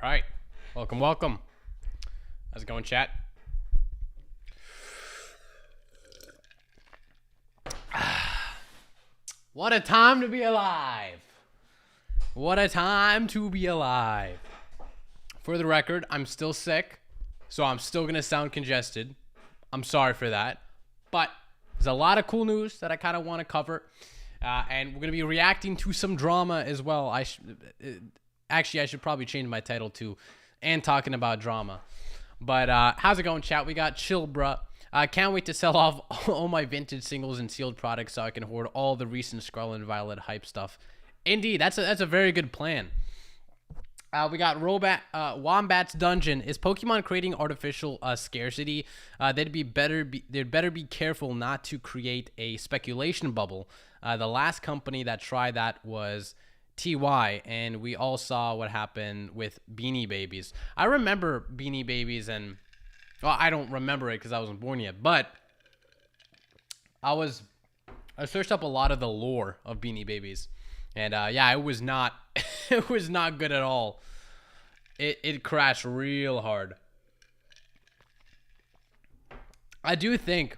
All right. Welcome. How's it going, chat? What a time to be alive. What a time to be alive. For the record, I'm still sick, so I'm still going to sound congested. I'm sorry for that. But there's a lot of cool news that I kind of want to cover. And we're going to be reacting to some drama as well. Actually, I should probably change my title to "And Talking About Drama." But how's it going, chat? We got chill, bruh. Can't wait to sell off all my vintage singles and sealed products so I can hoard all the recent Scarlet and Violet hype stuff. Indeed, that's a very good plan. We got Wombat's Dungeon. Is Pokemon creating artificial scarcity? They'd better be careful not to create a speculation bubble. The last company that tried that was TY, and we all saw what happened with Beanie Babies. I remember Beanie Babies, and well, I don't remember it because I wasn't born yet, but I searched up a lot of the lore of Beanie Babies, and yeah, it was not it was not good at all. It crashed real hard. I do think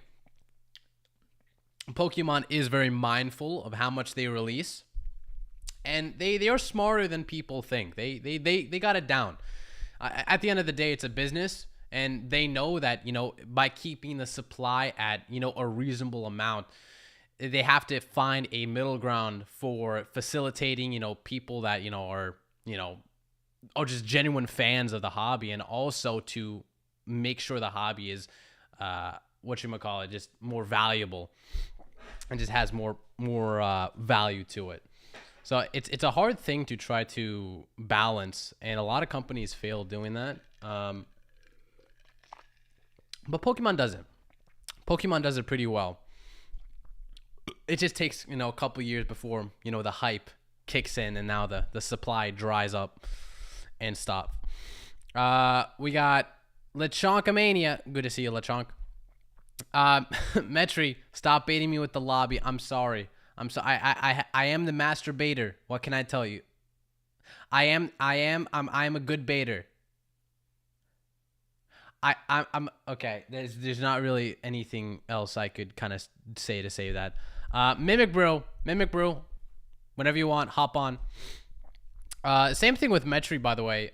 Pokemon is very mindful of how much they release, and they are smarter than people think. They got it down. At the end of the day, it's a business, and they know that, by keeping the supply at, a reasonable amount, they have to find a middle ground for facilitating, people that, are just genuine fans of the hobby, and also to make sure the hobby is, just more valuable and just has more value to it. So it's a hard thing to try to balance, and a lot of companies fail doing that. But Pokemon doesn't. Pokemon does it pretty well. It just takes, a couple years before, the hype kicks in, and now the supply dries up and stop. We got Lechonkamania. Good to see you, Lechonk. Metri, stop baiting me with the lobby. I'm sorry. I am the master baiter. What can I tell you? I'm a good baiter. I'm okay. There's not really anything else I could kind of say to say that. Mimic Brew, whenever you want, hop on. Same thing with Metri, by the way.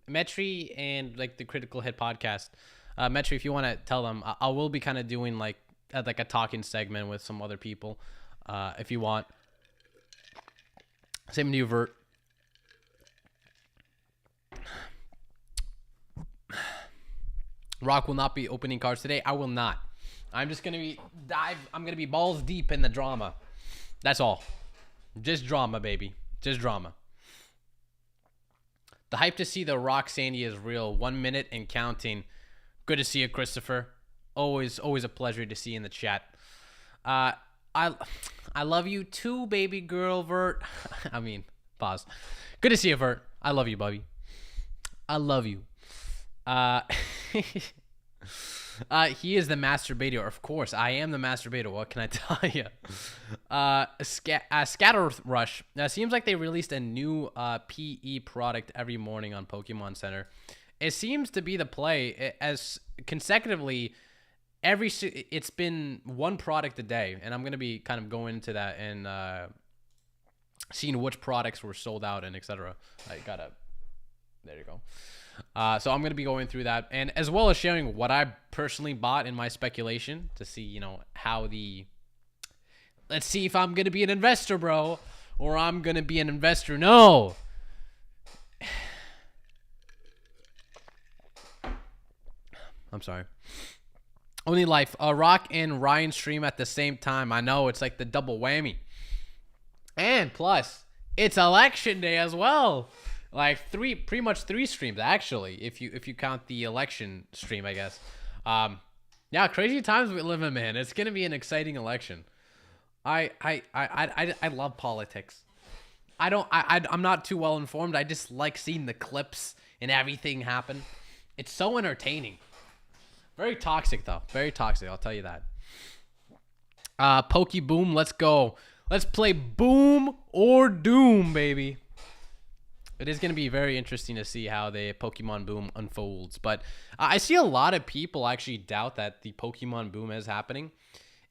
Metri and the Critical Hit podcast. Metri, if you want to tell them, I will be kind of doing a talking segment with some other people, if you want. Same to you, Vert. Rock will not be opening cards today. I will not. I'm just gonna be balls deep in the drama. That's all. Just drama, baby. Just drama. The hype to see the Rock Sandy is real. 1 minute and counting. Good to see you, Christopher. Always a pleasure to see you in the chat. I love you too, baby girl, Vert. I mean, pause. Good to see you, Vert. I love you, Bubby. I love you. He is the masturbator. Of course, I am the masturbator. What can I tell you? Scatter Rush. Seems like they released a new PE product every morning on Pokemon Center. It seems to be the play, as consecutively it's been one product a day, and I'm gonna be kind of going into that and seeing which products were sold out and etc. There you go. So I'm going to be going through that, and as well as sharing what I personally bought in my speculation to see, let's see if I'm going to be an investor, bro, or I'm going to be an investor. No. I'm sorry. Only life. Rock and Ryan stream at the same time. I know, it's like the double whammy. And plus, it's election day as well. Pretty much three streams actually, if you count the election stream, I guess. Yeah, crazy times we live in, man. It's gonna be an exciting election. I love politics. I'm not too well informed. I just like seeing the clips and everything happen. It's so entertaining. Very toxic though. Very toxic. I'll tell you that. Pokeboom, let's go. Let's play Boom or Doom, baby. It is going to be very interesting to see how the Pokemon boom unfolds. But I see a lot of people actually doubt that the Pokemon boom is happening.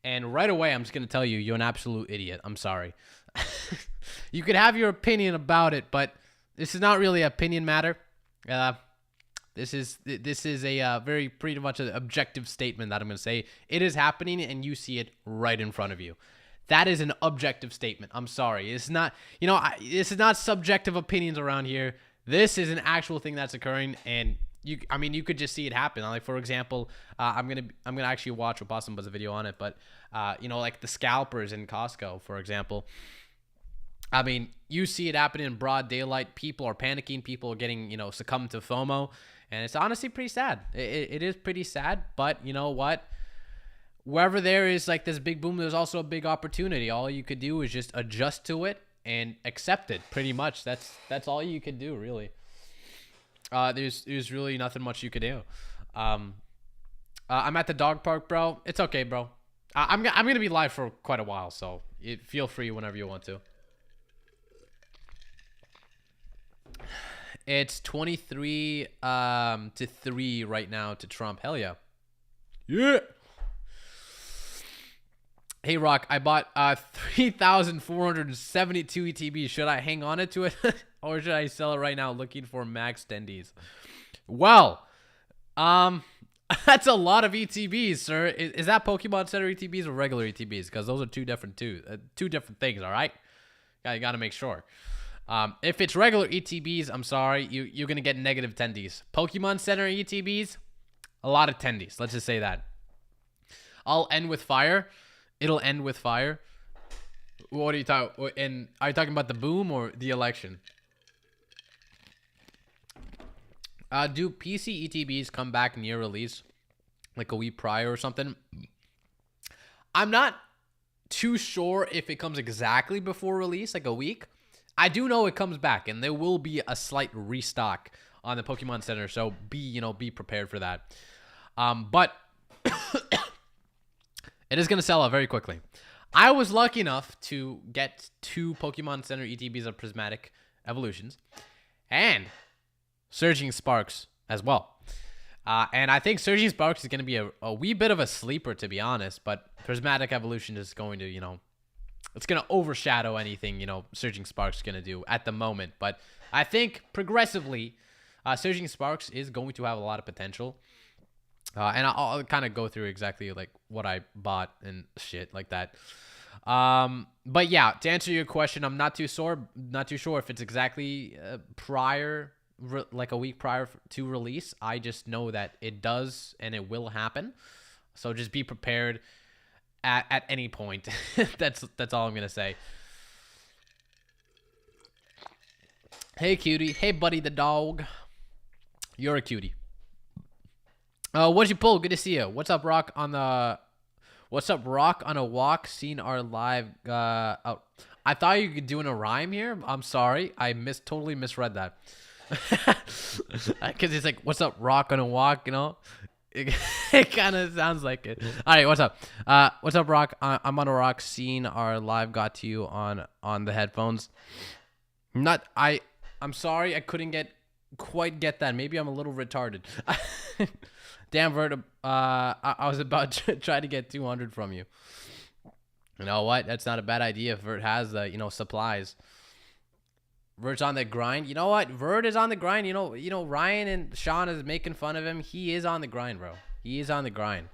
And right away, I'm just going to tell you, you're an absolute idiot. I'm sorry. You could have your opinion about it, but this is not really an opinion matter. This is a very pretty much an objective statement that I'm going to say. It is happening, and you see it right in front of you. That is an objective statement. I'm sorry. It's not, this is not subjective opinions around here. This is an actual thing that's occurring, and you could just see it happen. Like, for example, I'm gonna actually watch Opossum Buzz a video on it, but like the scalpers in Costco, for example. I mean, you see it happening in broad daylight. People are panicking. People are getting, succumb to FOMO, and it's honestly pretty sad. It is pretty sad, but you know what? Wherever there is like this big boom, there's also a big opportunity. All you could do is just adjust to it and accept it. Pretty much, that's all you could do, really. There's really nothing much you could do. I'm at the dog park, bro. It's okay, bro. I'm gonna be live for quite a while, so feel free whenever you want to. It's 23 to 3 right now to Trump. Hell yeah. Yeah. Hey, Rock, I bought 3,472 ETBs. Should I hang on to it or should I sell it right now looking for max tendies? Well, that's a lot of ETBs, sir. Is that Pokemon Center ETBs or regular ETBs? Because those are two different things, all right? You got to make sure. If it's regular ETBs, I'm sorry, you're going to get negative tendies. Pokemon Center ETBs, a lot of tendies. Let's just say that. I'll end with fire. It'll end with fire. What are you talking? And are you talking about the boom or the election? Do PC ETBs come back near release, like a week prior or something? I'm not too sure if it comes exactly before release, like a week. I do know it comes back, and there will be a slight restock on the Pokemon Center, so be prepared for that. But it is going to sell out very quickly. I was lucky enough to get 2 Pokemon Center ETBs of Prismatic Evolutions and Surging Sparks as well. And I think Surging Sparks is going to be a wee bit of a sleeper, to be honest, but Prismatic Evolution is going to, it's going to overshadow anything, Surging Sparks is going to do at the moment. But I think progressively, Surging Sparks is going to have a lot of potential. And I'll kind of go through exactly like what I bought and shit like that. But yeah, to answer your question, I'm not too sure if it's exactly prior, like a week prior to release. I just know that it does and it will happen. So just be prepared at any point. That's all I'm gonna say. Hey cutie, hey buddy the dog. You're a cutie. What'd you pull? Good to see you. What's up, Rock on a walk? Seen our live. Oh, I thought you could do in a rhyme here. I'm sorry, I totally misread that. Because it's like, what's up, Rock on a walk? It kind of sounds like it. All right, what's up? What's up, Rock? I'm on a rock. Seen our live got to you on the headphones. I'm sorry, I couldn't quite get that. Maybe I'm a little retarded. Damn, Vert, I was about to try to get 200 from you. You know what? That's not a bad idea if Vert has the, supplies. Vert's on the grind. You know what? Vert is on the grind. Ryan and Sean is making fun of him. He is on the grind, bro. He is on the grind.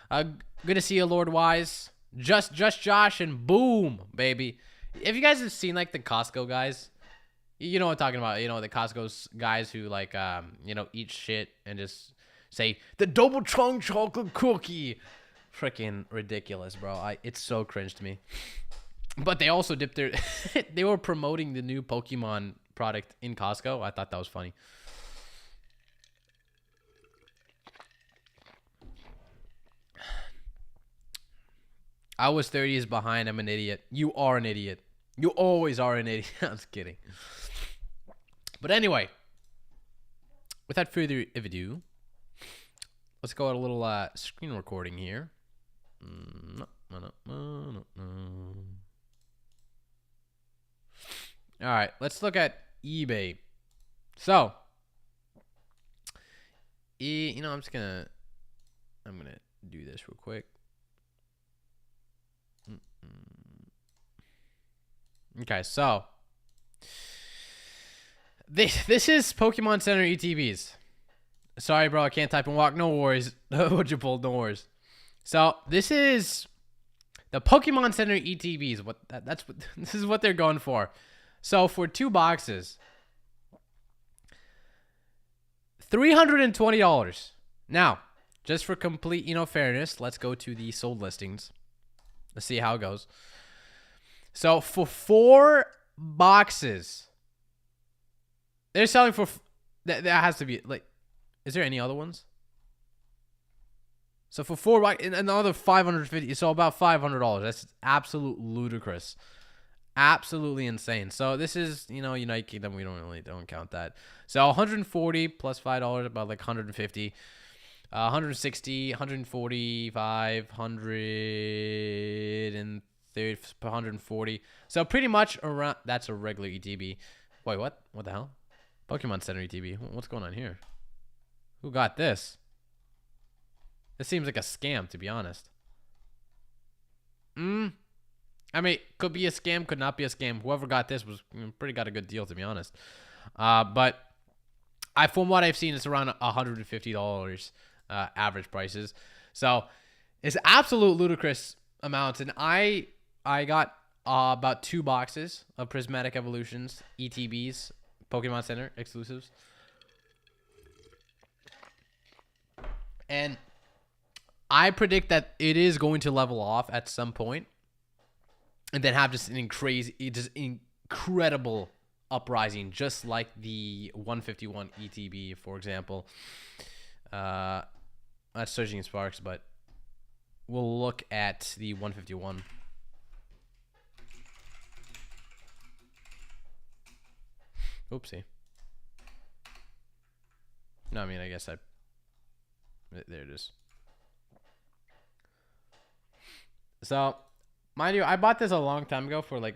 Good to see you, Lord Wise. Just Josh and boom, baby. If you guys have seen like the Costco guys, you know what I'm talking about. The Costco guys who like, eat shit and just say the double chunk chocolate cookie. Freaking ridiculous, bro. It's so cringe to me. But they also dipped their they were promoting the new Pokemon product in Costco. I thought that was funny. I was 30 years behind. I'm an idiot. You are an idiot. You always are an idiot. I was kidding. But anyway, without further ado, let's go at a little screen recording here. All right, let's look at eBay. So, you know, I'm gonna do this real quick. Okay, so this is Pokemon Center ETBs. Sorry, bro, I can't type and walk. No worries. What you pulled? No worries. So this is the Pokemon Center ETBs. That's what this is what they're going for. So for 2 boxes, $320. Now, just for complete, fairness, let's go to the sold listings. Let's see how it goes. So for 4 boxes, they're selling for that has to be like, is there any other ones? So for 4 boxes, another $550, so about $500. That's absolute ludicrous. Absolutely insane. So this is, United Kingdom, we don't count that. So 140 plus $5, about like 150. 160, 145, 130, 140. So pretty much around. That's a regular ETB. Wait, what? What the hell? Pokemon Center ETB. What's going on here? Who got this? This seems like a scam, to be honest. I mean, could be a scam, could not be a scam. Whoever got this was pretty got a good deal, to be honest. But from what I've seen, it's around $150 average prices. So it's absolute ludicrous amounts. And I got about 2 boxes of Prismatic Evolutions, ETBs, Pokemon Center exclusives. And I predict that it is going to level off at some point, and then have just incredible uprising, just like the 151 ETB, for example. That's Surging Sparks, but we'll look at the 151. Oopsie. No, I mean, I guess there it is. So, mind you, I bought this a long time ago for like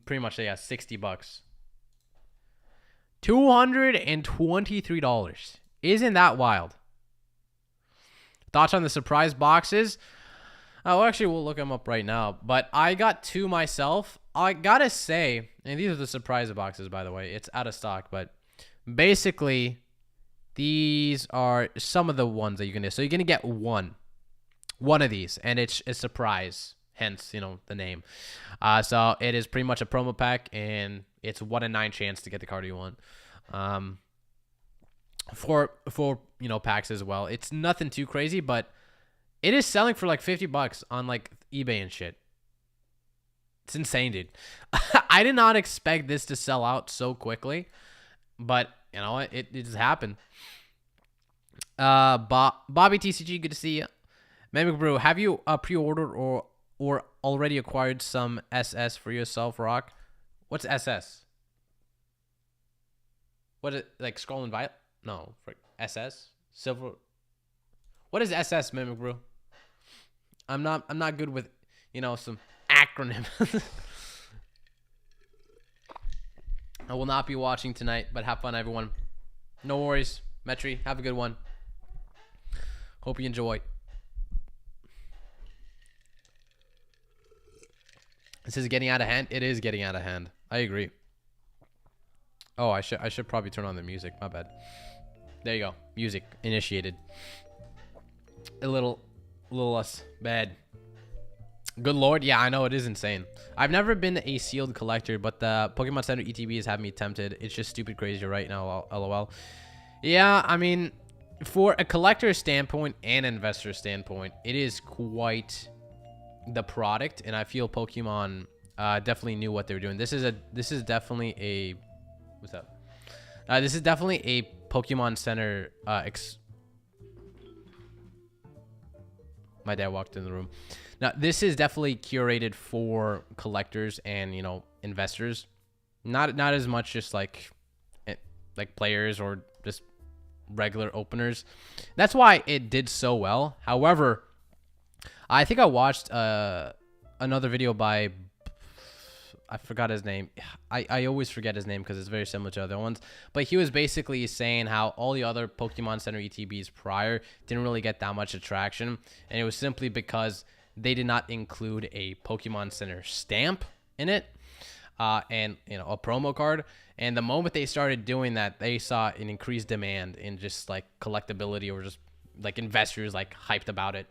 pretty much, yeah, $60. $223. Isn't that wild? Thoughts on the surprise boxes? Oh, actually, we'll look them up right now. But I got 2 myself. I gotta say, and these are the surprise boxes, by the way. It's out of stock, but basically, these are some of the ones that you're gonna. So you're gonna get one of these, and it's a surprise. Hence, the name. So it is pretty much a promo pack, and it's 1 in 9 chance to get the card you want. For packs as well. It's nothing too crazy, but it is selling for like $50 on like eBay and shit. It's insane, dude. I did not expect this to sell out so quickly, but you know what? It just happened. Bobby TCG, good to see you. Mimic Brew, have you pre-ordered or already acquired some SS for yourself, Rock? What's SS? What is it, like Skull and Violet? No, for SS? Silver. What is SS, Mimic Brew? I'm not good with, some acronym. I will not be watching tonight, but have fun, everyone. No worries. Metri, have a good one. Hope you enjoy. This is getting out of hand. It is getting out of hand. I agree. Oh, I should probably turn on the music. My bad. There you go. Music initiated. A little less bad. Good lord. Yeah, I know it is insane. I've never been a sealed collector, but the Pokemon Center ETBs have me tempted. It's just stupid crazy right now. LOL. Yeah, I mean, for a collector standpoint and investor standpoint, it is quite the product, and I feel Pokemon definitely knew what they were doing. This is definitely a what's up? This is definitely a Pokemon Center my dad walked in the room. Now, this is definitely curated for collectors and, investors. Not as much just like players or just regular openers. That's why it did so well. However, I think I watched another video by I forgot his name. I always forget his name because it's very similar to other ones. But he was basically saying how all the other Pokemon Center ETBs prior didn't really get that much attraction. And it was simply because they did not include a Pokemon Center stamp in it. And, you know, a promo card. And the moment they started doing that, they saw an increased demand in just like collectability, or just like investors like hyped about it.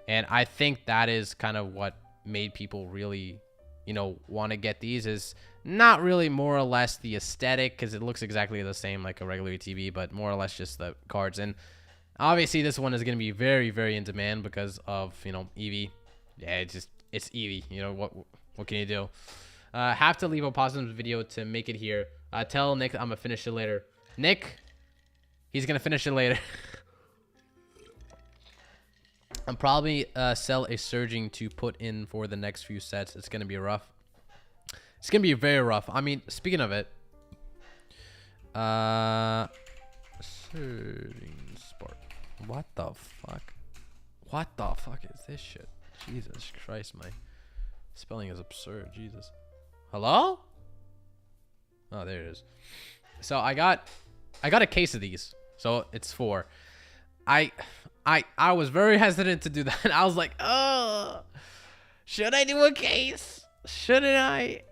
And I think that is kind of what made people really, you know, want to get these. Is not really more or less the aesthetic, because it looks exactly the same like a regular ETB, but more or less just the cards. And obviously this one is going to be very, very in demand because of, you know, Eevee. Yeah, it's Eevee. You know, what can you do? Have to leave a positive video to make it here. Tell Nick I'm gonna finish it later. Nick, he's gonna finish it later. I'm probably sell a surging to put in for the next few sets. It's gonna be rough. It's gonna be very rough. I mean, speaking of it, surging spark. What the fuck? What the fuck is this shit? Jesus Christ, my spelling is absurd. Jesus. Hello? Oh, there it is. So I got a case of these. So it's 4. I was very hesitant to do that. I was like, oh, should I do a case? Shouldn't I?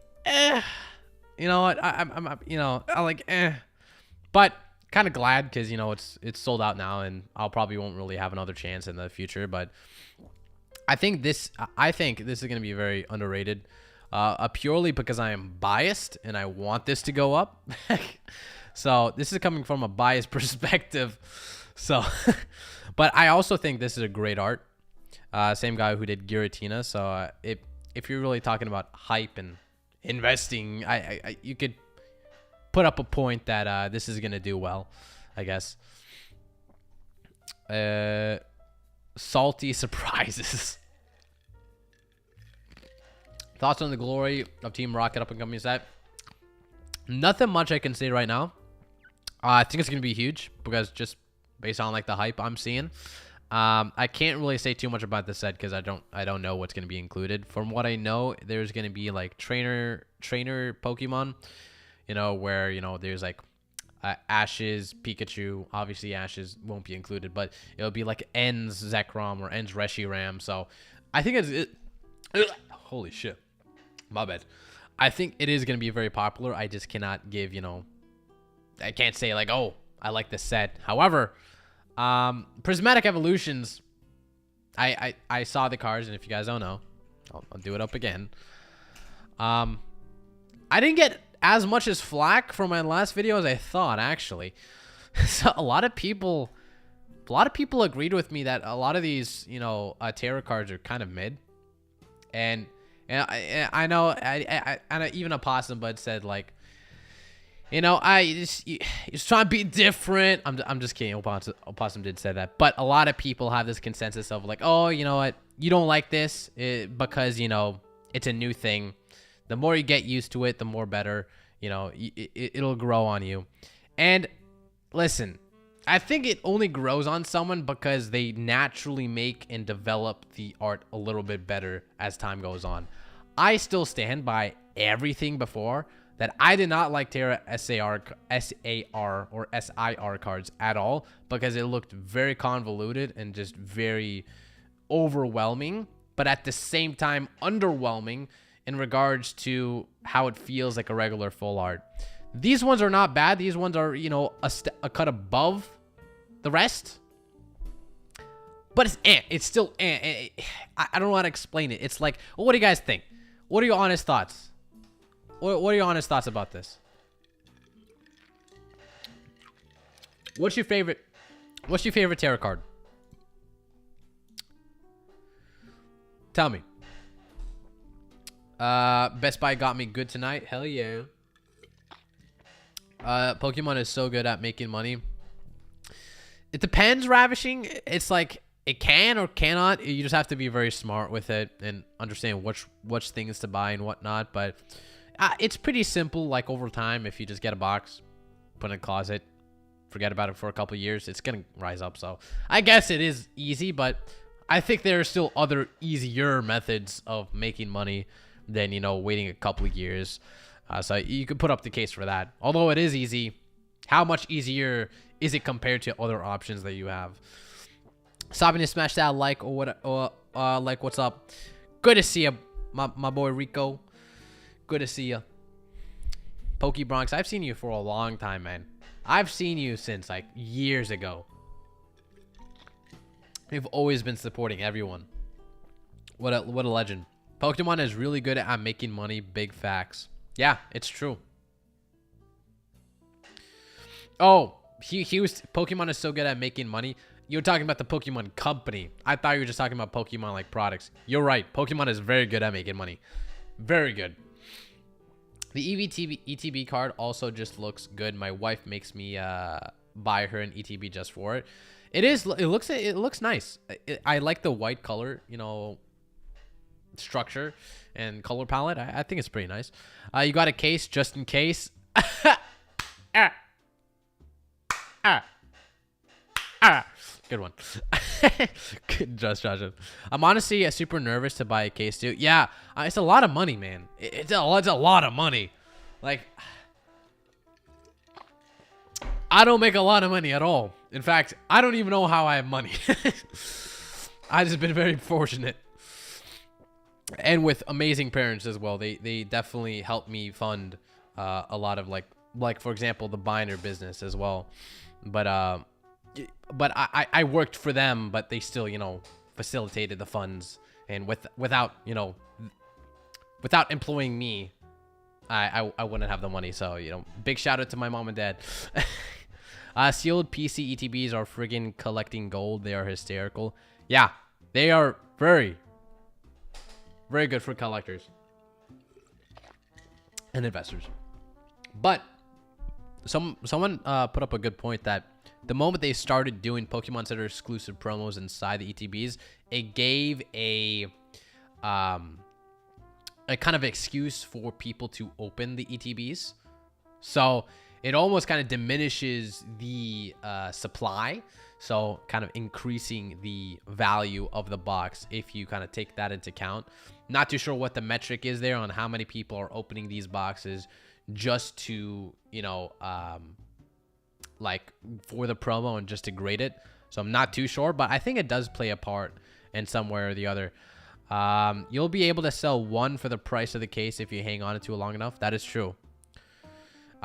You know what? I'm you know, I like but kind of glad because, you know, it's sold out now, and I'll probably won't really have another chance in the future. But I think this is going to be very underrated. Purely because I am biased and I want this to go up. So this is coming from a biased perspective. So, but I also think this is a great art. Same guy who did Giratina. So if you're really talking about hype and investing, you could put up a point that this is gonna do well, I guess. Salty surprises. Thoughts on the glory of Team Rocket up and coming set? Nothing much I can say right now. I think it's gonna be huge because just based on like the hype I'm seeing. I can't really say too much about the set because I don't know what's gonna be included. From what I know, there's gonna be like trainer Pokemon, you know, where, you know, there's like Ash's Pikachu. Obviously Ash's won't be included, but it'll be like N's Zekrom or N's Reshiram. So I think holy shit, my bad. I think it is going to be very popular. I just cannot give, you know, I can't say like, oh, I like this set. However, Prismatic Evolutions, I saw the cards, and if you guys don't know, I'll do it up again. I didn't get as much as flack from my last video as I thought, actually. So a lot of people agreed with me that a lot of these, you know, tarot cards are kind of mid. And I know, I even Opossum Bud said, like, you know, you just trying to be different. I'm just kidding. Opossum did say that. But a lot of people have this consensus of like, oh, you know what? You don't like this because, you know, it's a new thing. The more you get used to it, the more better, you know, it'll grow on you. And listen, I think it only grows on someone because they naturally make and develop the art a little bit better as time goes on. I still stand by everything before that. I did not like Terra SAR or SIR cards at all because it looked very convoluted and just very overwhelming, but at the same time underwhelming in regards to how it feels like a regular full art. These ones are not bad. These ones are, you know, a cut above the rest. But it's still I don't know how to explain it. It's like, well, what do you guys think? What are your honest thoughts? What are your honest thoughts about this? What's your favorite tarot card? Tell me. Best Buy got me good tonight. Hell yeah. Pokemon is so good at making money. It depends, Ravishing. It's like it can or cannot. You just have to be very smart with it and understand which things to buy and whatnot. But it's pretty simple. Like over time, if you just get a box, put it in a closet, forget about it for a couple years, it's gonna rise up. So I guess it is easy, but I think there are still other easier methods of making money than, you know, waiting a couple of years. So you could put up the case for that. Although it is easy, how much easier is it compared to other options that you have? Stopping to smash that like or what? Like, what's up? Good to see you, my boy Rico. Good to see you. Pokey Bronx, I've seen you for a long time, man. I've seen you since like years ago. You've always been supporting everyone. What a legend. Pokemon is really good at making money. Big facts. Yeah, it's true. Oh, Pokemon is so good at making money. You're talking about the Pokemon company. I thought you were just talking about Pokemon like products. You're right. Pokemon is very good at making money. Very good. The ETB card also just looks good. My wife makes me buy her an ETB just for it. It looks nice. I like the white color, you know, structure and color palette. I think it's pretty nice. You got a case just in case. Good one. Good, Josh. I'm honestly super nervous to buy a case too. Yeah, it's a lot of money, man. It's a lot of money. Like, I don't make a lot of money at all. In fact, I don't even know how I have money. I've just been very fortunate. And with amazing parents as well. They definitely helped me fund a lot of like for example, the binder business as well. But I worked for them, but they still, you know, facilitated the funds. And without employing me, I wouldn't have the money. So, you know, big shout out to my mom and dad. Sealed PC ETBs are friggin' collecting gold. They are hysterical. Yeah, they are very, very good for collectors and investors. But someone put up a good point that the moment they started doing Pokemon Center exclusive promos inside the ETBs, it gave a kind of excuse for people to open the ETBs. So it almost kind of diminishes the supply. So kind of increasing the value of the box if you kind of take that into account. Not too sure what the metric is there on how many people are opening these boxes just to, you know, like for the promo and just to grade it. So I'm not too sure, but I think it does play a part in some way or the other. You'll be able to sell one for the price of the case if you hang on to it long enough. That is true.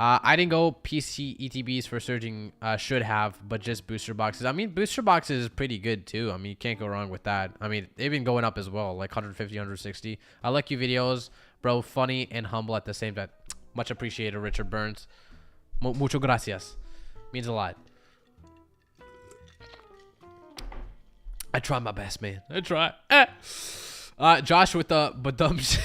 I didn't go PC ETBs for surging, should have, but just booster boxes. I mean, booster boxes is pretty good too. I mean, you can't go wrong with that. I mean, they've been going up as well, like 150, 160. I like your videos, bro. Funny and humble at the same time. Much appreciated, Richard Burns. Mucho gracias. Means a lot. I try my best, man. I try. Josh with the badums.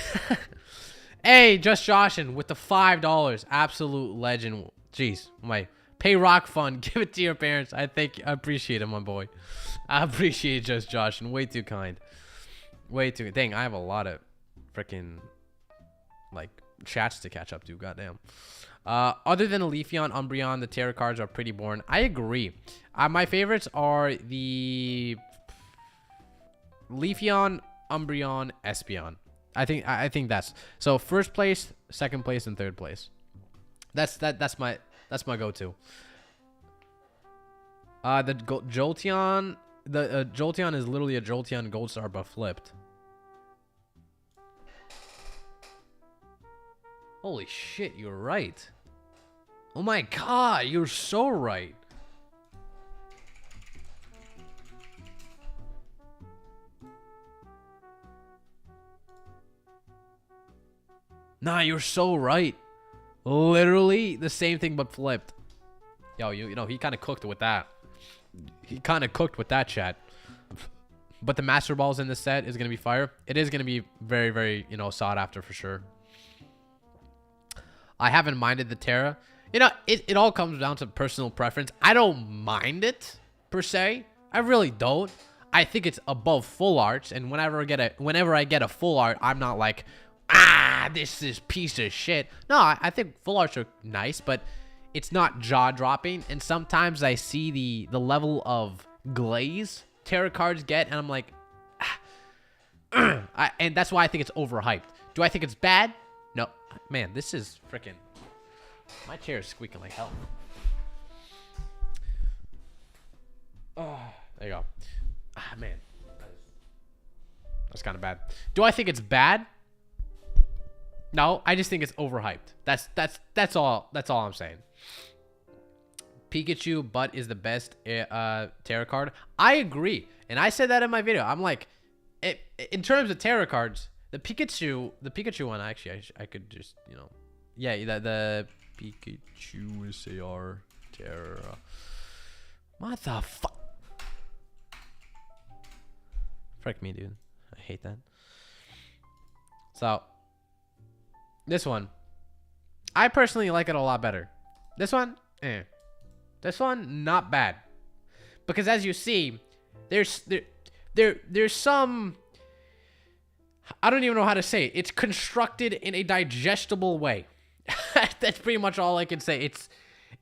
Hey, just Joshin with the $5. Absolute legend. Jeez, my pay rock fund. Give it to your parents. I appreciate it, my boy. I appreciate just Joshin. Way too kind. Way too. Dang, I have a lot of freaking like chats to catch up to. Goddamn. Other than Leafeon, Umbreon, the tarot cards are pretty boring. I agree. My favorites are the Leafeon, Umbreon, Espeon. I think that's so. First place, second place, and third place. That's my go-to. The Jolteon, Jolteon is literally a Jolteon Gold Star but flipped. Holy shit, you're right. Oh my god, you're so right. Nah, you're so right. Literally the same thing but flipped. Yo, you know, he kind of cooked with that. He kind of cooked with that, chat. But the Master Balls in the set is going to be fire. It is going to be very, very, you know, sought after for sure. I haven't minded the Terra. You know, it all comes down to personal preference. I don't mind it, per se. I really don't. I think it's above full arts. And whenever I get a full art, I'm not like, this is piece of shit. No, I think full arts are nice, but it's not jaw-dropping. And sometimes I see the level of glaze tarot cards get, and I'm like, and that's why I think it's overhyped. Do I think it's bad? No. Man, this is freaking... My chair is squeaking like hell. Oh, there you go. Ah, man. That's kind of bad. Do I think it's bad? No, I just think it's overhyped. That's all I'm saying. Pikachu butt is the best tarot card. I agree. And I said that in my video. I'm like, in terms of tarot cards, the Pikachu one, actually, I could just, you know, yeah, the Pikachu SAR Terra. What the fuck? Frick me, dude. I hate that. So, this one, I personally like it a lot better. This one, This one, not bad. Because as you see, there's some... I don't even know how to say it. It's constructed in a digestible way. That's pretty much all I can say. It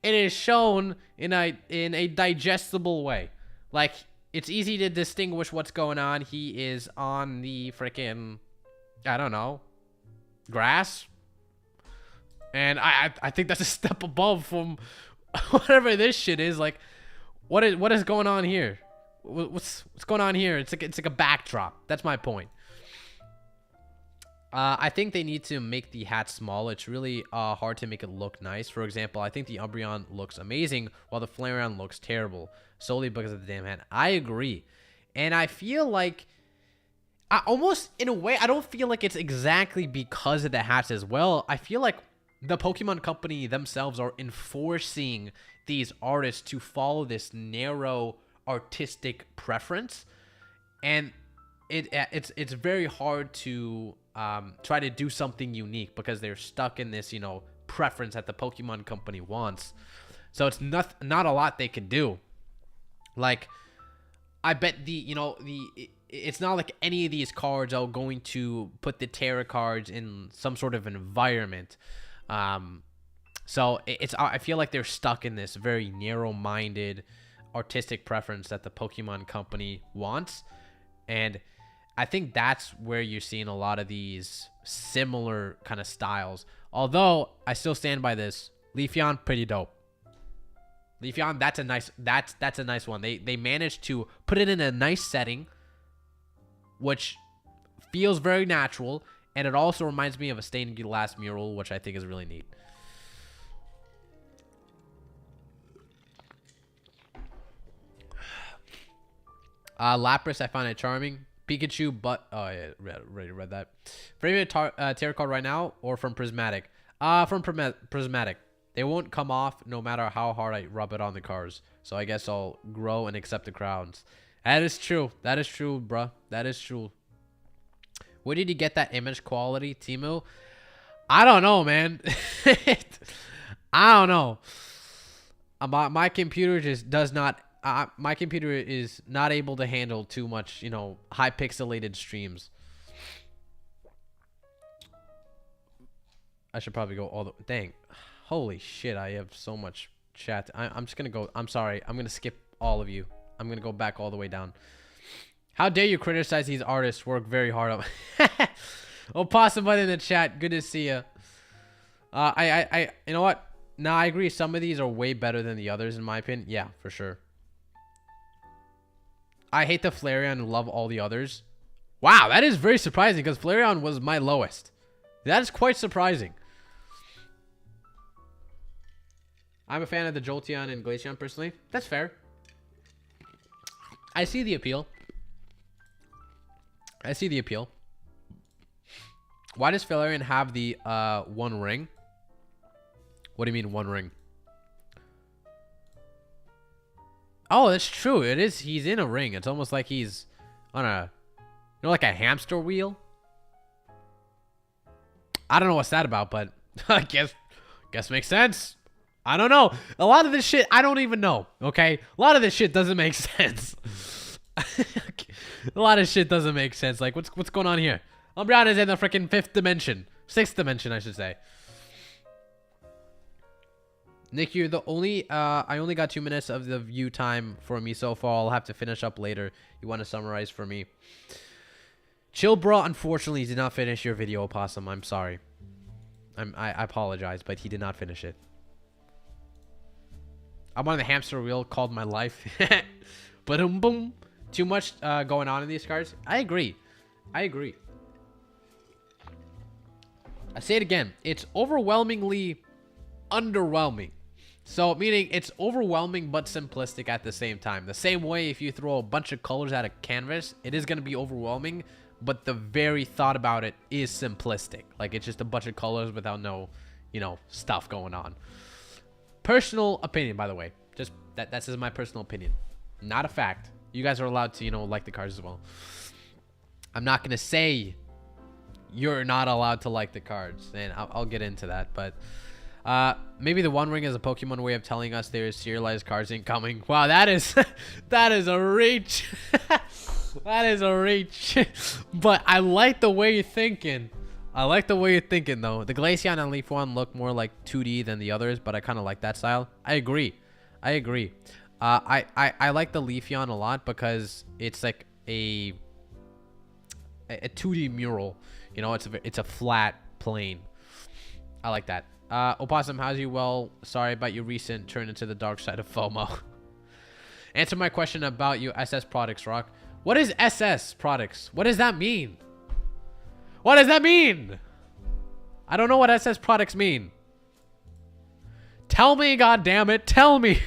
is shown in a digestible way. Like, it's easy to distinguish what's going on. He is on the freaking, I don't know, grass. And I think that's a step above from whatever this shit is. Like, what is going on here? What's going on here? It's like a backdrop. That's my point. I think they need to make the hat small. It's really hard to make it look nice. For example, I think the Umbreon looks amazing while the Flareon looks terrible, solely because of the damn hat. I agree. And I feel like, almost in a way, I don't feel like it's exactly because of the hats as well. I feel like the Pokemon Company themselves are enforcing these artists to follow this narrow artistic preference. And it's very hard to try to do something unique because they're stuck in this, you know, preference that the Pokemon Company wants. So it's not a lot they can do. Like, I bet it's not like any of these cards are going to put the tarot cards in some sort of environment. So I feel like they're stuck in this very narrow-minded artistic preference that the Pokemon Company wants. And I think that's where you're seeing a lot of these similar kind of styles. Although I still stand by this, Leafeon, pretty dope. Leafeon, that's a nice one. They managed to put it in a nice setting, which feels very natural, and it also reminds me of a stained glass mural, which I think is really neat. Lapras, I find it charming. Pikachu, but oh yeah, already read that. Favorite tarot card right now, or from Prismatic? From Prismatic. They won't come off no matter how hard I rub it on the cards. So I guess I'll grow and accept the crowns. That is true. That is true, bruh. That is true. Where did you get that image quality, Timu? I don't know, man. I don't know. My computer just does not... my computer is not able to handle too much, you know, high pixelated streams. I should probably go all the... Dang. Holy shit, I have so much chat. I'm just going to go... I'm sorry. I'm going to skip all of you. I'm going to go back all the way down. How dare you criticize these artists? Work very hard on... Oh, Possum in the chat. Good to see you. You know what? Nah, I agree. Some of these are way better than the others, in my opinion. Yeah, for sure. I hate the Flareon and love all the others. Wow, that is very surprising because Flareon was my lowest. That is quite surprising. I'm a fan of the Jolteon and Glaceon personally. That's fair. I see the appeal. I see the appeal. Why does Flareon have the one ring? What do you mean one ring? Oh, that's true. It is. He's in a ring. It's almost like he's on a, you know, like a hamster wheel. I don't know what's that about, but I guess makes sense. I don't know. A lot of this shit, I don't even know. Okay, a lot of this shit doesn't make sense. A lot of shit doesn't make sense. Like, what's going on here? Umbreon is in the freaking 5th dimension, 6th dimension, I should say. Nick, you're the only, I only got 2 minutes of the view time for me so far. I'll have to finish up later. You want to summarize for me? Chill Bro, unfortunately, did not finish your video, Opossum. I'm sorry. I apologize, but he did not finish it. I'm on the hamster wheel called my life. Boom, boom. Too much going on in these cards. I agree. I agree. I say it again. It's overwhelmingly underwhelming. So, meaning it's overwhelming but simplistic at the same time. The same way if you throw a bunch of colors at a canvas, it is going to be overwhelming, but the very thought about it is simplistic. Like, it's just a bunch of colors without no, you know, stuff going on. Personal opinion, by the way. Just that's just my personal opinion. Not a fact. You guys are allowed to, you know, like the cards as well. I'm not going to say you're not allowed to like the cards, and I'll get into that, but maybe the One Ring is a Pokemon way of telling us there's serialized cards incoming. Wow, that is that is a reach. That is a reach. But I like the way you're thinking. I like the way you're thinking, though. The Glaceon and Leaf one look more like 2D than the others, but I kind of like that style. I agree. I agree. I like the Leafeon a lot because it's like a 2D mural. You know, it's a flat plane. I like that. Opossum, how's you? Well, sorry about your recent turn into the dark side of FOMO. Answer my question about you SS products, Rock. What is SS products? What does that mean? What does that mean? I don't know what SS products mean. Tell me, goddammit. Tell me.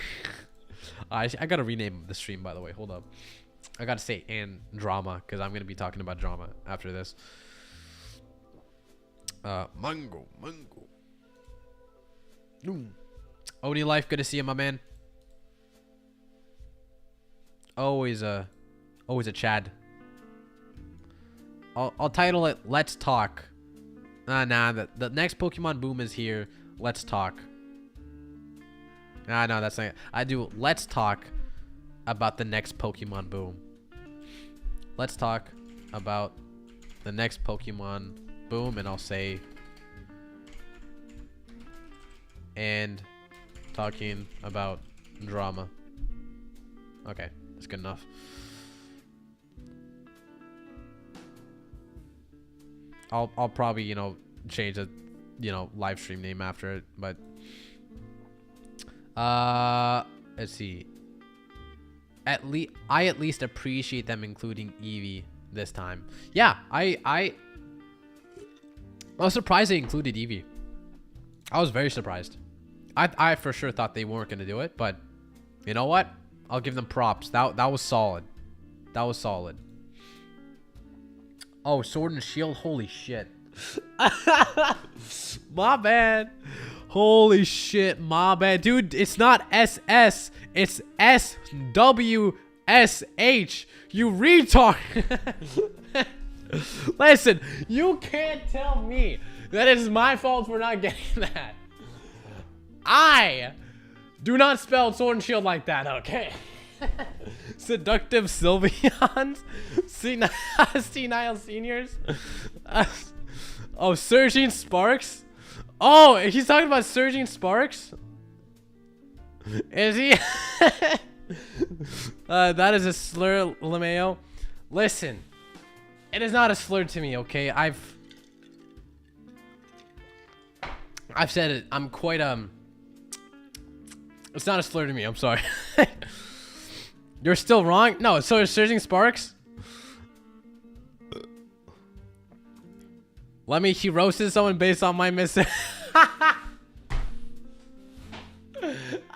I gotta rename the stream, by the way. Hold up. I gotta say and drama, because I'm gonna be talking about drama after this. Mango. Oni Life, good to see you, my man. Always a Chad. I'll title it Let's Talk. Nah, the next Pokemon boom is here. Let's talk. No, that's not it. I do Let's Talk about the next Pokemon boom. Let's talk about the next Pokemon boom, and I'll say and talking about drama. Okay, that's good enough. I'll probably, you know, change the, you know, live stream name after it, but let's see. I at least appreciate them including Eevee this time. Yeah, I was surprised they included Eevee. I was very surprised. I for sure thought they weren't gonna do it, but you know what? I'll give them props. That was solid. That was solid. Oh, Sword and Shield. Holy shit. My bad. Holy shit. My bad. Dude, it's not SS. It's SWSH. You retard. Listen, you can't tell me that it's my fault for not getting that. I do not spell Sword and Shield like that, okay? Seductive Sylveons, senile seniors. Oh, Surging Sparks. Oh, he's talking about Surging Sparks. Is he? That is a slur, LeMayo. Listen, it is not a slur to me, okay? I've said it. I'm quite It's not a slur to me. I'm sorry. You're still wrong? No, so is Surging Sparks? He roasted someone based on my missing.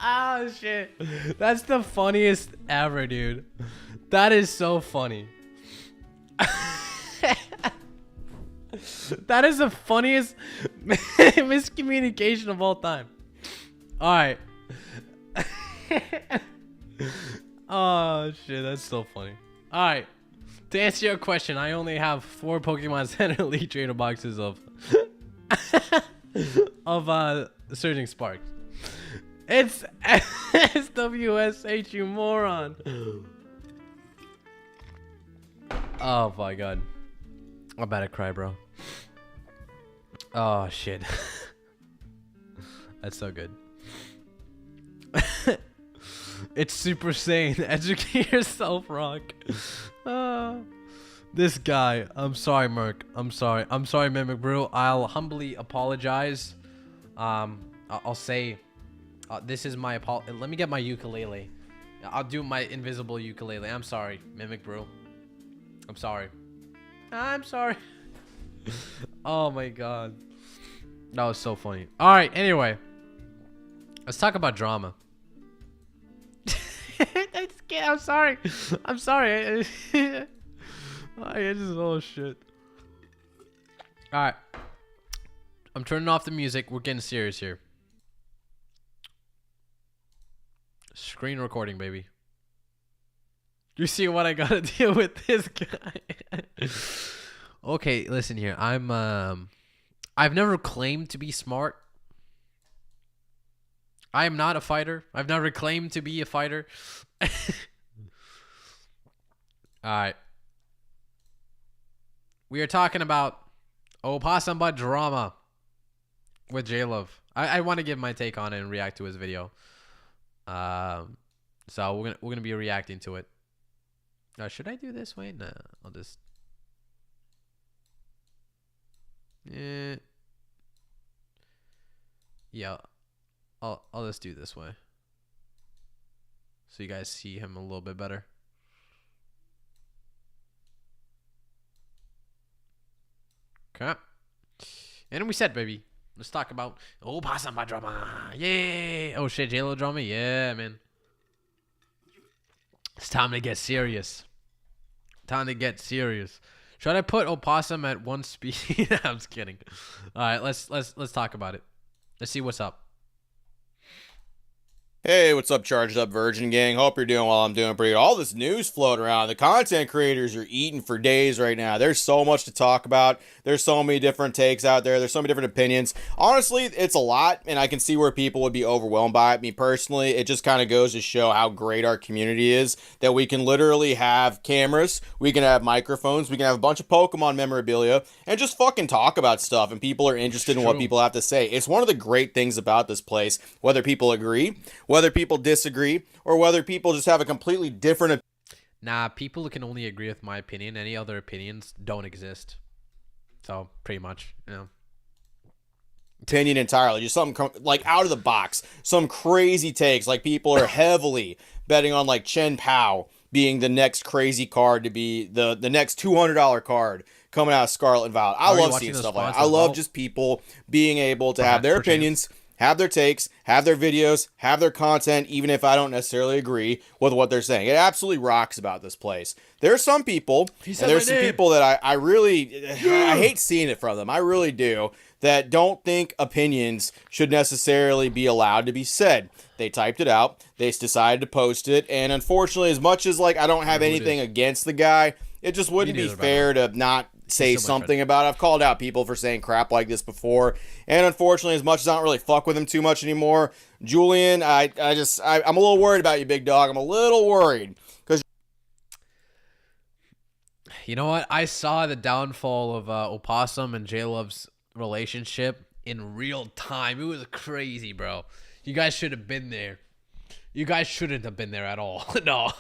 Oh, shit. That's the funniest ever, dude. That is so funny. That is the funniest miscommunication of all time. All right. Oh shit, that's so funny. All right, to answer your question, I only have 4 Pokemon Center Elite Trainer boxes of Surging Sparks. It's SWSH, you moron. Oh my god, I'm about to cry, bro. Oh shit. That's so good. It's Super Saiyan. Educate yourself, Rock. This guy. I'm sorry, Merc. I'm sorry. I'm sorry, Mimic Brew. I'll humbly apologize. I'll say, this is my let me get my ukulele. I'll do my invisible ukulele. I'm sorry, Mimic Brew. I'm sorry. I'm sorry. Oh my god. That was so funny. All right, anyway. Let's talk about drama. I'm sorry. I'm sorry. I just, oh shit. All right. I'm turning off the music. We're getting serious here. Screen recording, baby. You see what I gotta deal with this guy? Okay, listen here. I've never claimed to be smart. I am not a fighter. I've never claimed to be a fighter. Alright. We are talking about Opossum Butt drama with J-Love. I want to give my take on it and react to his video. So we're gonna be reacting to it. Should I do this way? Nah, I'll just. Yeah, I'll just do this way, so you guys see him a little bit better. Okay, and we said, baby, let's talk about Opossum Butt drama. Yay! Oh shit, J-Lo drama. Yeah, man. It's time to get serious. Time to get serious. Should I put Opossum at 1 speed? I'm just kidding. All right, let's talk about it. Let's see what's up. Hey, what's up, Charged Up Virgin Gang? Hope you're doing well. I'm doing pretty good. All this news floating around. The content creators are eating for days right now. There's so much to talk about. There's so many different takes out there. There's so many different opinions. Honestly, it's a lot, and I can see where people would be overwhelmed by it. Me personally, it just kind of goes to show how great our community is, that we can literally have cameras, we can have microphones, we can have a bunch of Pokemon memorabilia, and just fucking talk about stuff, and people are interested in what people have to say. It's one of the great things about this place, whether people agree, whether people disagree, or whether people just have a completely different opinion. Nah, people can only agree with my opinion. Any other opinions don't exist. So, pretty much, you know. Opinion entirely. Just something like out of the box. Some crazy takes. Like people are heavily betting on like Chen Pao being the next crazy card to be the next $200 card coming out of Scarlet and Violet. I love seeing stuff like that. I love just people being able to have their opinions, have their takes, have their videos, have their content, even if I don't necessarily agree with what they're saying. It absolutely rocks about this place. There are some people, and there's some people that I really, I hate seeing it from them. I really do, that don't think opinions should necessarily be allowed to be said. They typed it out, they decided to post it, and unfortunately, as much as like I don't have anything against the guy, it just wouldn't be fair to not say something about it. I've called out people for saying crap like this before, and unfortunately, as much as I don't really fuck with him too much anymore, Julian, I'm a little worried about you, big dog. I'm a little worried because you know what? I saw the downfall of Opossum and J-Love's relationship in real time. It was crazy, bro. You guys should have been there. You guys shouldn't have been there at all. No,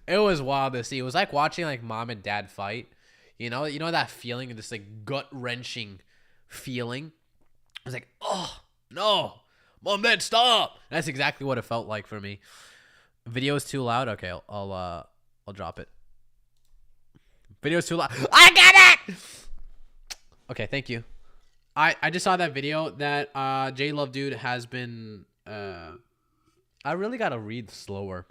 it was wild to see. It was like watching like mom and dad fight. You know that feeling, this like gut wrenching feeling. I was like, oh no, mom, dad, stop. That's exactly what it felt like for me. Video's too loud. Okay, I'll drop it. Video's too loud. I get it. Okay, thank you. I just saw that video that J-Love dude has been. I really gotta read slower.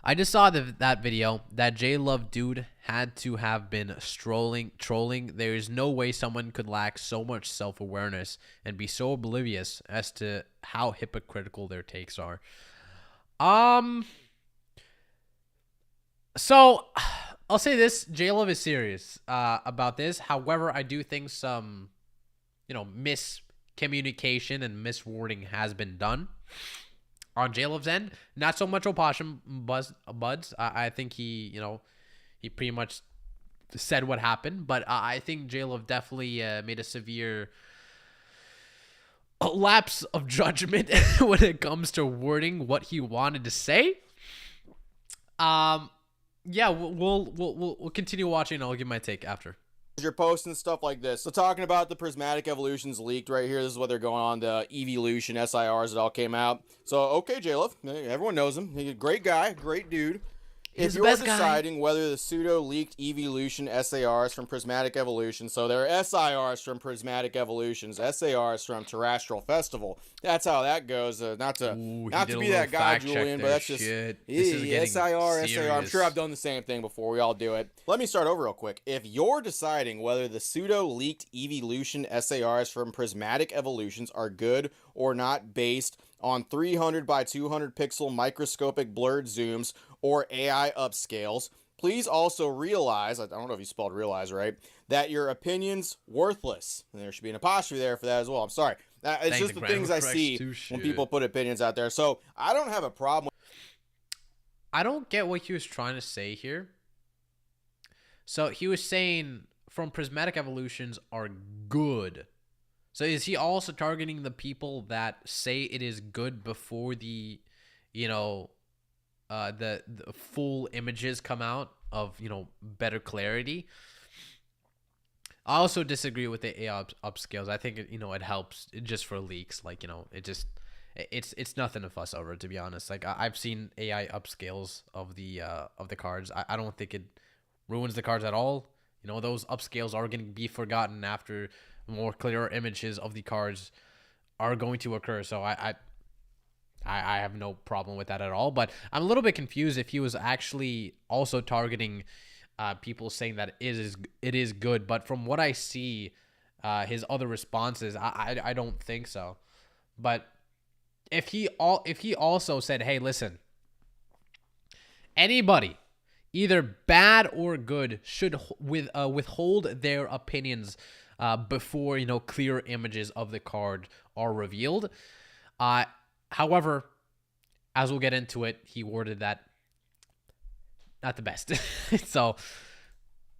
I just saw that video that J-Love dude had to have been trolling. There is no way someone could lack so much self-awareness and be so oblivious as to how hypocritical their takes are. So I'll say this: J-Love is serious about this. However, I do think some, miscommunication and miswording has been done on J-Love's end. Not so much Opossum Buds. I think he pretty much said what happened, but I think J-Love definitely made a severe lapse of judgment when it comes to wording what he wanted to say. Yeah, we'll continue watching, and I'll give my take after. You're posting stuff like this. So talking about the prismatic evolutions leaked right here. This is what they're going on, the evolution SIRs that all came out. So okay, J-Love, everyone knows him. He's a great guy, great dude. He's If the you're best guy. deciding whether the pseudo leaked evolution SARs from prismatic evolution, so there are SIRs from prismatic evolutions, SARs from terrestrial festival. That's how that goes. Not to Ooh, not to be that guy, Julian, but that's just shit. This is getting SIR. serious. I'm sure I've done the same thing before. We all do it. Let me start over real quick. If you're deciding whether the pseudo leaked evolution SARs from prismatic evolutions are good or not based on 300 by 200 pixel microscopic blurred zooms or AI upscales, please also realize, I don't know if you spelled realize right, that your opinion's worthless. And there should be an apostrophe there for that as well. I'm sorry. It's just the things I see when people put opinions out there. So I don't have a problem. I don't get what he was trying to say here. So he was saying from prismatic evolutions are good. So is he also targeting the people that say it is good before the, the full images come out of, better clarity? I also disagree with the AI upscales. I think it helps just for leaks. Like, it's nothing to fuss over, to be honest. Like I've seen AI upscales of the cards. I don't think it ruins the cards at all. Those upscales are going to be forgotten after more clearer images of the cards are going to occur. So I have no problem with that at all. But I'm a little bit confused if he was actually also targeting people saying that it is good. But from what I see, his other responses, I don't think so. But if he also said, hey, listen, anybody, either bad or good, should withhold their opinions before clear images of the card are revealed. However, as we'll get into it, he worded that not the best. So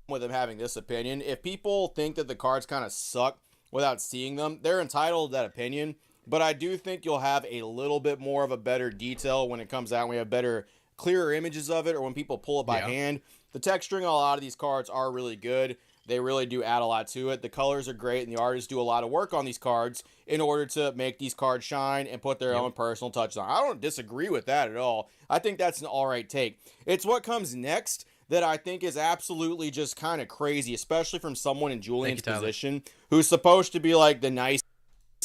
With him having this opinion, if people think that the cards kind of suck without seeing them, they're entitled to that opinion. But I do think you'll have a little bit more of a better detail when it comes out. We have better, clearer images of it, or when people pull it by hand. The texturing on a lot of these cards are really good. They really do add a lot to it. The colors are great, and the artists do a lot of work on these cards in order to make these cards shine and put their own personal touch on. I don't disagree with that at all. I think that's an all right take. It's what comes next that I think is absolutely just kind of crazy, especially from someone in Julian's position who's supposed to be like the nice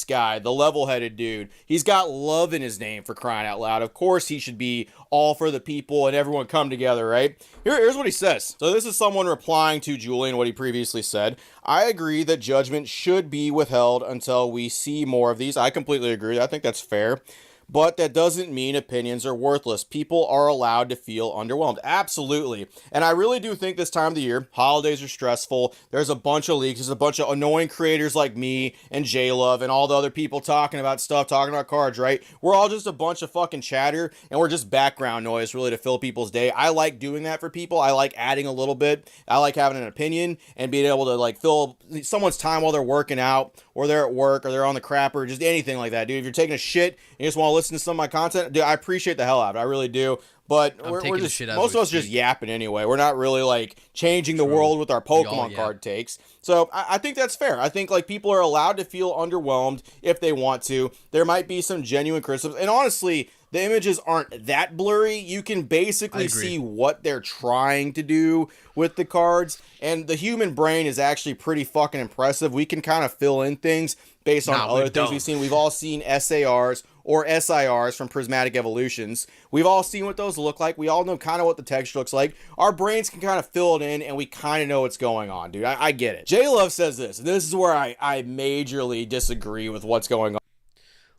guy, the level-headed dude. He's got love in his name, for crying out loud. Of course he should be all for the people and everyone come together, right? Here's what he says. So this is someone replying to Julian, what he previously said. I agree that judgment should be withheld until we see more of these. I completely agree. I think that's fair. But that doesn't mean opinions are worthless. People are allowed to feel underwhelmed. Absolutely. And I really do think this time of the year, holidays are stressful. There's a bunch of leaks. There's a bunch of annoying creators like me and J-Love and all the other people talking about stuff, talking about cards, right? We're all just a bunch of fucking chatter, and we're just background noise really to fill people's day. I like doing that for people. I like adding a little bit. I like having an opinion and being able to like fill someone's time while they're working out or they're at work or they're on the crapper, just anything like that, dude. If you're taking a shit and you just want to listen to some of my content, dude, I appreciate the hell out of it. I really do. But we're just, most of us just yapping anyway. We're not really like changing the world with our Pokemon card takes. So I think that's fair. I think like people are allowed to feel underwhelmed if they want to. There might be some genuine criticism. And honestly, the images aren't that blurry. You can basically see what they're trying to do with the cards. And the human brain is actually pretty fucking impressive. We can kind of fill in things based on other things we've seen. We've all seen SARs or SIRs from Prismatic Evolutions. We've all seen what those look like. We all know kind of what the texture looks like. Our brains can kind of fill it in, and we kind of know what's going on, dude. I get it. J-Love says this. This is where I majorly disagree with what's going on.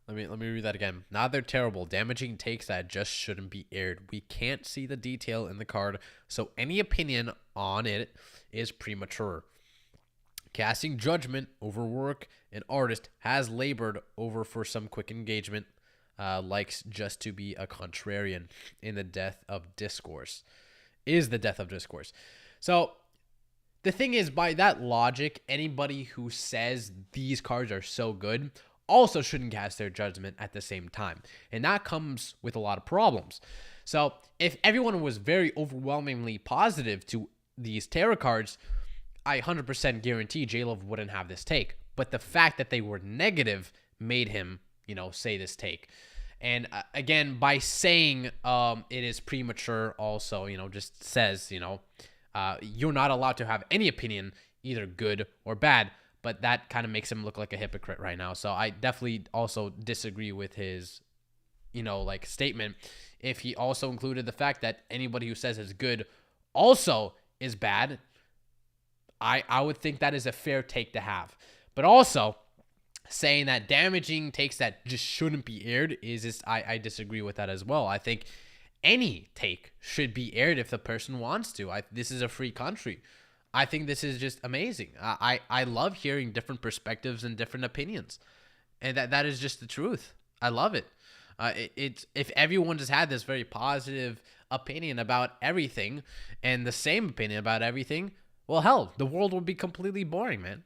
Let me read that again. Now they're terrible, damaging takes that just shouldn't be aired. We can't see the detail in the card, so any opinion on it is premature. Casting judgment over work an artist has labored over for some quick engagement, likes just to be a contrarian in the death of discourse. Is the death of discourse. So the thing is, by that logic, anybody who says these cards are so good also shouldn't cast their judgment at the same time. And that comes with a lot of problems. So if everyone was very overwhelmingly positive to these tarot cards, I 100% guarantee J-Love wouldn't have this take. But the fact that they were negative made him, say this take. And again, by saying it is premature also, just says, you're not allowed to have any opinion, either good or bad. But that kind of makes him look like a hypocrite right now. So I definitely also disagree with his, statement. If he also included the fact that anybody who says it's good also is bad, I would think that is a fair take to have. But also, saying that damaging takes that just shouldn't be aired I disagree with that as well. I think any take should be aired if the person wants to. This is a free country. I think this is just amazing. I love hearing different perspectives and different opinions. And that is just the truth. I love it. It's if everyone just had this very positive opinion about everything and the same opinion about everything, well, hell, the world would be completely boring, man.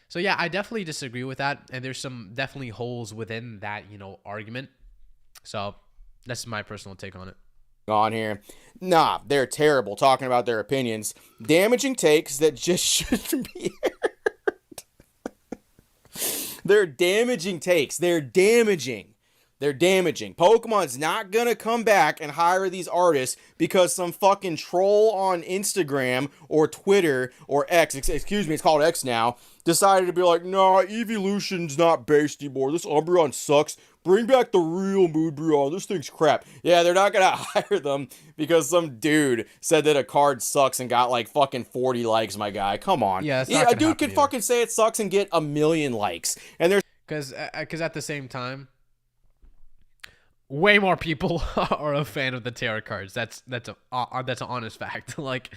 So yeah, I definitely disagree with that. And there's some definitely holes within that, argument. So that's my personal take on it. On here. Nah, they're terrible talking about their opinions. Damaging takes that just shouldn't be aired. They're damaging takes. They're damaging. Pokemon's not gonna come back and hire these artists because some fucking troll on Instagram or Twitter or X, excuse me, it's called X now, decided to be like, nah, Evolution's not based anymore. This Umbreon sucks. Bring back the real Moonbreon. This thing's crap. Yeah, they're not gonna hire them because some dude said that a card sucks and got like fucking 40 likes, my guy. Come on. Yeah, a dude can fucking say it sucks and get 1 million likes. And there's... Because at the same time, way more people are a fan of the tarot cards. That's an honest fact. Like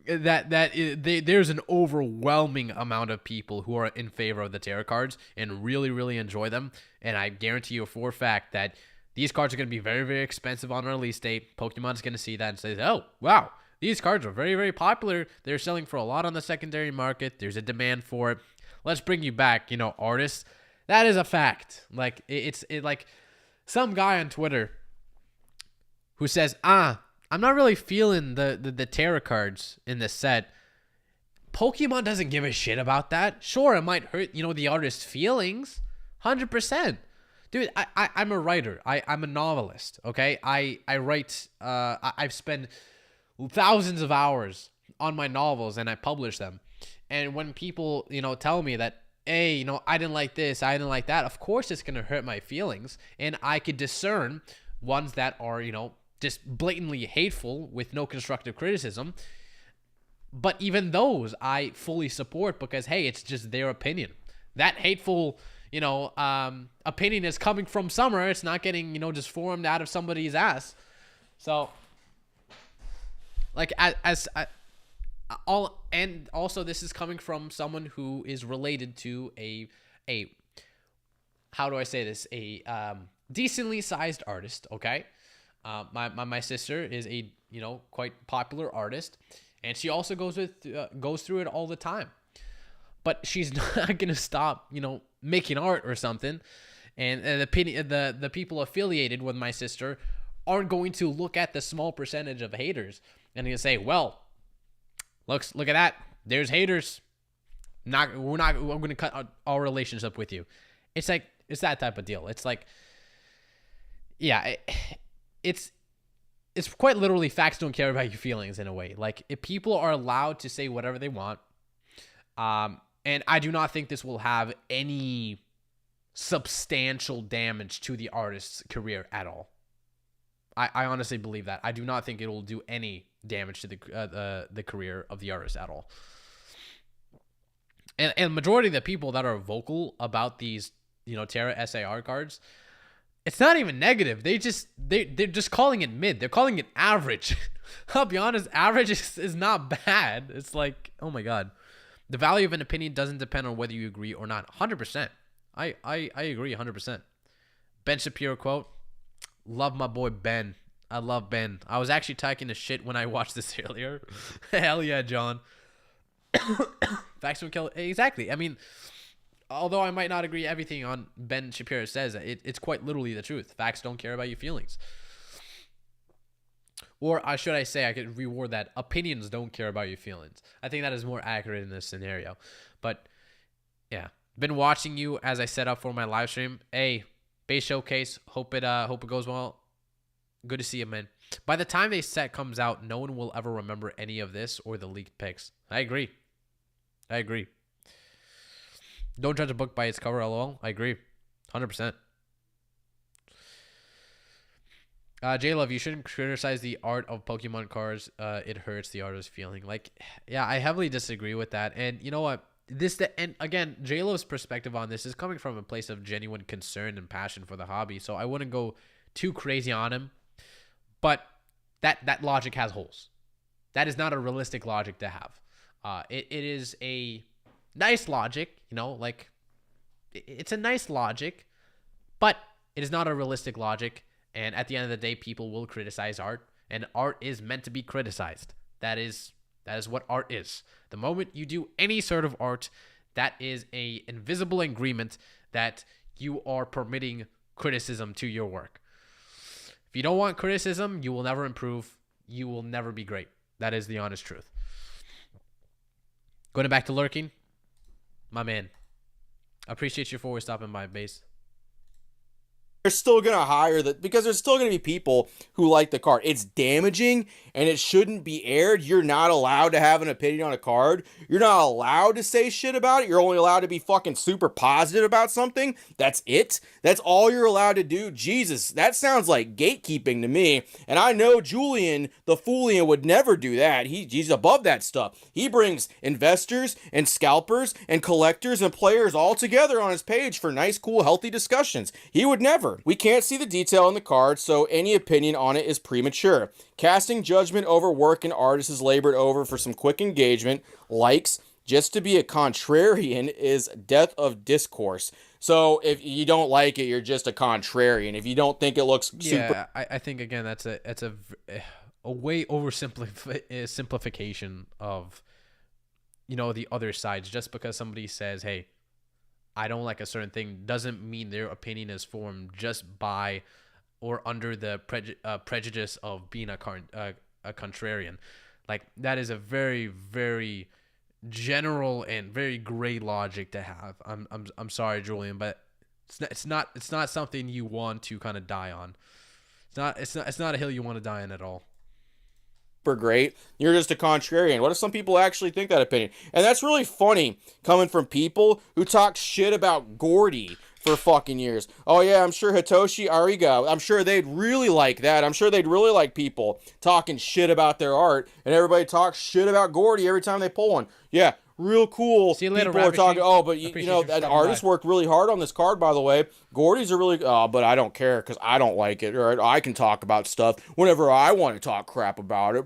there's an overwhelming amount of people who are in favor of the tarot cards and really, really enjoy them. And I guarantee you for a fact that these cards are going to be very, very expensive on release date. Pokemon's going to see that and say, oh, wow, these cards are very, very popular. They're selling for a lot on the secondary market. There's a demand for it. Let's bring you back, artists. That is a fact. Like it's like some guy on Twitter who says, I'm not really feeling the tarot cards in this set. Pokemon doesn't give a shit about that. Sure, it might hurt, the artist's feelings. 100%. Dude, I'm a writer. I'm a novelist, okay? I write, I've spent thousands of hours on my novels and I publish them. And when people, tell me that, hey, I didn't like this, I didn't like that, of course it's going to hurt my feelings. And I could discern ones that are, just blatantly hateful with no constructive criticism. But even those I fully support because, hey, it's just their opinion. That hateful, opinion is coming from somewhere. It's not getting, just formed out of somebody's ass. So, like, and also this is coming from someone who is related to a how do I say this? A decently sized artist, okay? My sister is a quite popular artist, and she also goes through it all the time. But she's not gonna stop making art or something, and the people affiliated with my sister aren't going to look at the small percentage of haters and gonna say, well, look at that. There's haters. I'm gonna cut our relationship with you. It's like it's that type of deal. It's like, yeah. It's quite literally facts don't care about your feelings in a way. Like if people are allowed to say whatever they want, and I do not think this will have any substantial damage to the artist's career at all. I honestly believe that. I do not think it will do any damage to the career of the artist at all. And majority of the people that are vocal about these tarot SAR cards, it's not even negative. They're just calling it mid. They're calling it average. I'll be honest, average is not bad. It's like, oh my God. The value of an opinion doesn't depend on whether you agree or not. 100%. I agree 100%. Ben Shapiro quote, love my boy Ben. I love Ben. I was actually talking a shit when I watched this earlier. Hell yeah, John. Facts don't kill. Exactly. I mean, although I might not agree everything on Ben Shapiro says, it's quite literally the truth. Facts don't care about your feelings. Or should I say, I could reward that, opinions don't care about your feelings. I think that is more accurate in this scenario. But yeah, been watching you as I set up for my live stream. Hey, base showcase. Hope it goes well. Good to see you, man. By the time a set comes out, no one will ever remember any of this or the leaked pics. I agree. Don't judge a book by its cover, lol. I agree. 100%. J-Love, you shouldn't criticize the art of Pokemon cards. It hurts the artist's feeling. Like, yeah, I heavily disagree with that. And you know what? And again, J-Love's perspective on this is coming from a place of genuine concern and passion for the hobby. So I wouldn't go too crazy on him. But that logic has holes. That is not a realistic logic to have. It is a nice logic, like it's a nice logic, but it is not a realistic logic. And at the end of the day, people will criticize art, and art is meant to be criticized. That is what art is. The moment you do any sort of art, that is a invisible agreement that you are permitting criticism to your work. If you don't want criticism, you will never improve. You will never be great. That is the honest truth. Going back to lurking, my man. I appreciate you for always stopping by, base. They're still going to hire because there's still going to be people who like the card. It's damaging and it shouldn't be aired. You're not allowed to have an opinion on a card. You're not allowed to say shit about it. You're only allowed to be fucking super positive about something. That's it. That's all you're allowed to do. Jesus, that sounds like gatekeeping to me. And I know Julian, the Foolian, would never do that. He's above that stuff. He brings investors and scalpers and collectors and players all together on his page for nice, cool, healthy discussions. He would never. We can't see the detail in the card, so any opinion on it is premature. Casting judgment over work an artist is labored over for some quick engagement, likes, just to be a contrarian is death of discourse. So if you don't like it, you're just a contrarian. If you don't think it looks super... Yeah, I think, again, that's a way oversimplification of, the other sides. Just because somebody says, hey, I don't like a certain thing doesn't mean their opinion is formed just by or under the prejudice of being a contrarian. Like, that is a very, very general and very gray logic to have. I'm sorry, Julian, but it's not something you want to kind of die on. It's not a hill you want to die on at all. Super great. You're just a contrarian. What if some people actually think that opinion? And that's really funny coming from people who talk shit about Gordy for fucking years. Oh yeah, I'm sure Hitoshi Ariga, I'm sure they'd really like that. I'm sure they'd really like people talking shit about their art, and everybody talks shit about Gordy every time they pull one. Yeah, real cool. See you later, people are talking, Ravishy. but that artist worked really hard on this card, by the way. Gordy's a really, but I don't care because I don't like it. Or I can talk about stuff whenever I want to talk crap about it.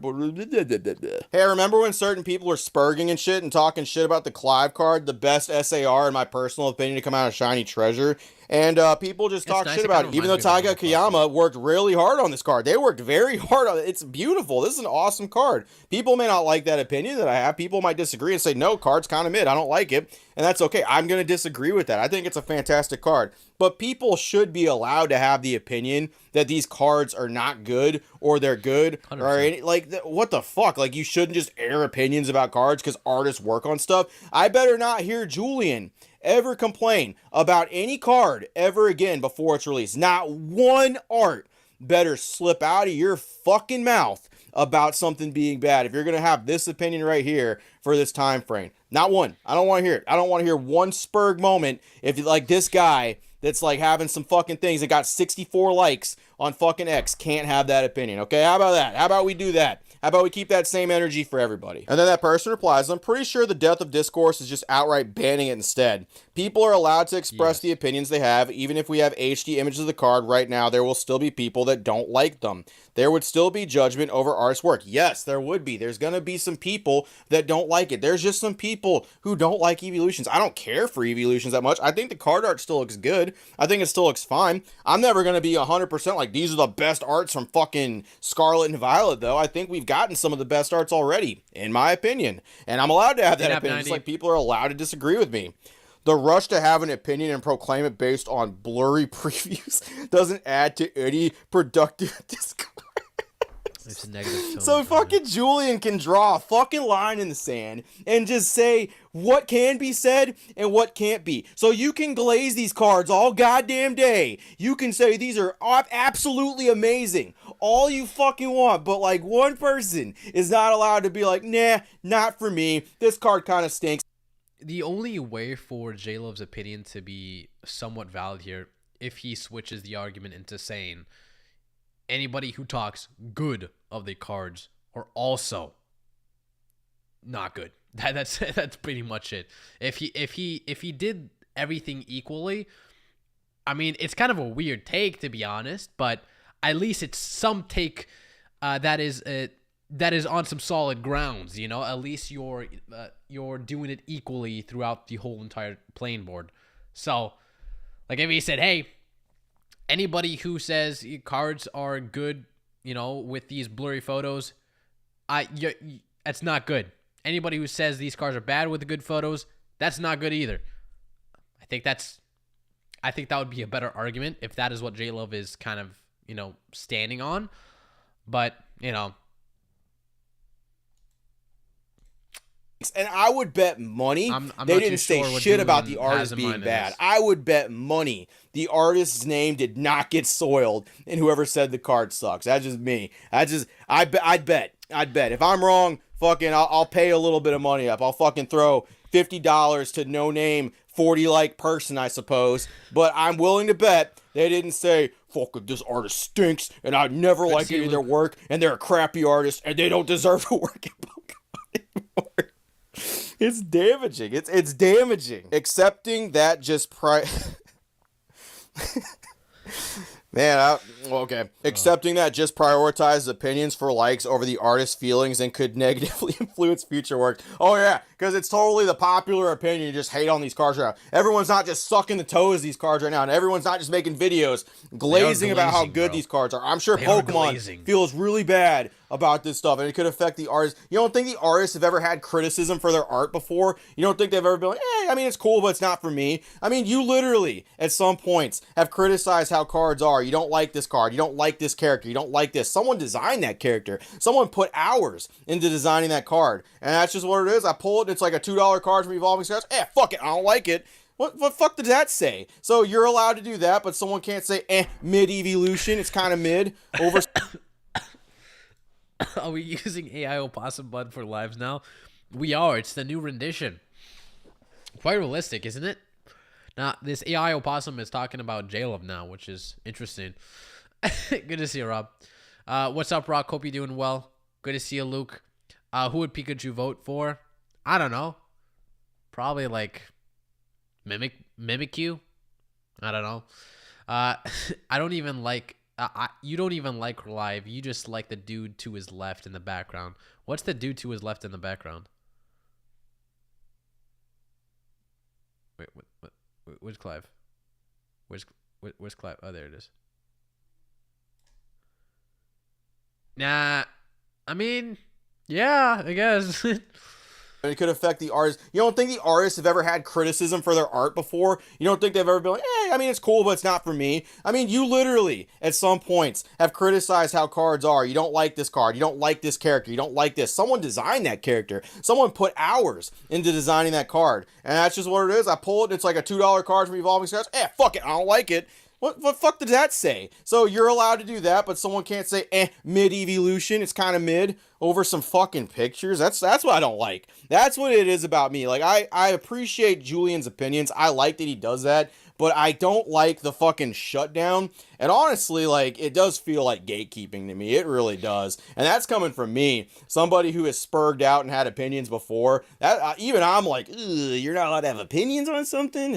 Hey, remember when certain people were spurging and shit and talking shit about the Clive card, the best SAR in my personal opinion to come out of Shiny Treasure? And people just talk shit about it. Even though Taiga Kiyama worked really hard on this card. They worked very hard on it. It's beautiful. This is an awesome card. People may not like that opinion that I have. People might disagree and say, no, card's kind of mid. I don't like it. And that's okay. I'm going to disagree with that. I think it's a fantastic card. But people should be allowed to have the opinion that these cards are not good or they're good. 100%. Or any, what the fuck? Like, you shouldn't just air opinions about cards because artists work on stuff. I better not hear Julian ever complain about any card ever again before it's released. Not one art better slip out of your fucking mouth about something being bad if you're going to have this opinion right here for this time frame. Not one. I don't want to hear it. I don't want to hear one spurg moment if you like this guy that's like having some fucking things that got 64 likes on fucking X can't have that opinion. Okay, how about that? How about we do that? How about we keep that same energy for everybody? And then that person replies, I'm pretty sure the death of discourse is just outright banning it instead. People are allowed to express the opinions they have. Even if we have HD images of the card right now, there will still be people that don't like them. There would still be judgment over artist's work. Yes, there would be. There's going to be some people that don't like it. There's just some people who don't like evolutions. I don't care for evolutions that much. I think the card art still looks good. I think it still looks fine. I'm never going to be 100% like these are the best arts from fucking Scarlet and Violet, though. I think we've gotten some of the best arts already, in my opinion. And I'm allowed to have that opinion, just like people are allowed to disagree with me. The rush to have an opinion and proclaim it based on blurry previews doesn't add to any productive discourse. It's a negative tone. So fucking Julian can draw a fucking line in the sand and just say what can be said and what can't be. So you can glaze these cards all goddamn day. You can say these are absolutely amazing. All you fucking want. But like one person is not allowed to be like, nah, not for me. This card kind of stinks. The only way for J-Love's opinion to be somewhat valid here, if he switches the argument into saying anybody who talks good of the cards are also not good. That's pretty much it. If he did everything equally, I mean, it's kind of a weird take, to be honest, but at least it's some take that is on some solid grounds. You know, at least you're doing it equally throughout the whole entire playing board. So, like if he said, hey, anybody who says cards are good, you know, with these blurry photos, that's not good. Anybody who says these cards are bad with the good photos, that's not good either. I think that would be a better argument if that is what J-Love is kind of, you know, standing on. But, you know. And I would bet money I'm they not didn't too say sure what shit about Julian the artist has in being mind in bad. this. I would bet money the artist's name did not get soiled and whoever said the card sucks. That's just me. I'd bet. If I'm wrong, fucking I'll pay a little bit of money up. I'll fucking throw $50 to no name 40-like person, I suppose. But I'm willing to bet they didn't say, fucking this artist stinks and I'd never like any of their work and they're a crappy artist and they don't deserve to work in Pokemon anymore. It's damaging. It's damaging. Accepting that just Man, okay. Accepting that just prioritizes opinions for likes over the artist's feelings and could negatively influence future work. Oh, yeah, because it's totally the popular opinion. You just hate on these cards right now. Everyone's not just sucking the toes of these cards right now, and everyone's not just making videos glazing about how good these cards are. I'm sure Pokemon feels really bad about this stuff, and it could affect the artist. You don't think the artists have ever had criticism for their art before? You don't think they've ever been like, I mean, it's cool, but it's not for me. I mean, you literally, at some points, have criticized how cards are. You don't like this card. You don't like this character. You don't like this. Someone designed that character. Someone put hours into designing that card, and that's just what it is. I pull it, it's like a $2 card from Evolving Skies. Fuck it, I don't like it. What fuck did that say? So you're allowed to do that, but someone can't say, mid-evolution, it's kind of mid, over... Are we using AI Opossum Bud for lives now? We are. It's the new rendition. Quite realistic, isn't it? Now, this AI Opossum is talking about J-Love now, which is interesting. Good to see you, Rob. What's up, Rock? Hope you're doing well. Good to see you, Luke. Who would Pikachu vote for? I don't know. Probably like Mimikyu. I don't know. I don't even like... you don't even like live. You just like the dude to his left in the background. What's the dude to his left in the background? Wait, what? Where's Clive? Where's Clive? Oh, there it is. Nah, I mean, yeah, I guess. And it could affect the artist. You don't think the artists have ever had criticism for their art before? You don't think they've ever been like, I mean, it's cool, but it's not for me. I mean, you literally, at some points, have criticized how cards are. You don't like this card. You don't like this character. You don't like this. Someone designed that character. Someone put hours into designing that card. And that's just what it is. I pull it, it's like a $2 card from Evolving Skies. Fuck it, I don't like it. What fuck did that say? So you're allowed to do that, but someone can't say, mid-evolution, it's kind of mid, over some fucking pictures? That's what I don't like. That's what it is about me. Like, I appreciate Julian's opinions. I like that he does that, but I don't like the fucking shutdown. And honestly, like, it does feel like gatekeeping to me. It really does. And that's coming from me, somebody who has spurred out and had opinions before. That even I'm like, you're not allowed to have opinions on something?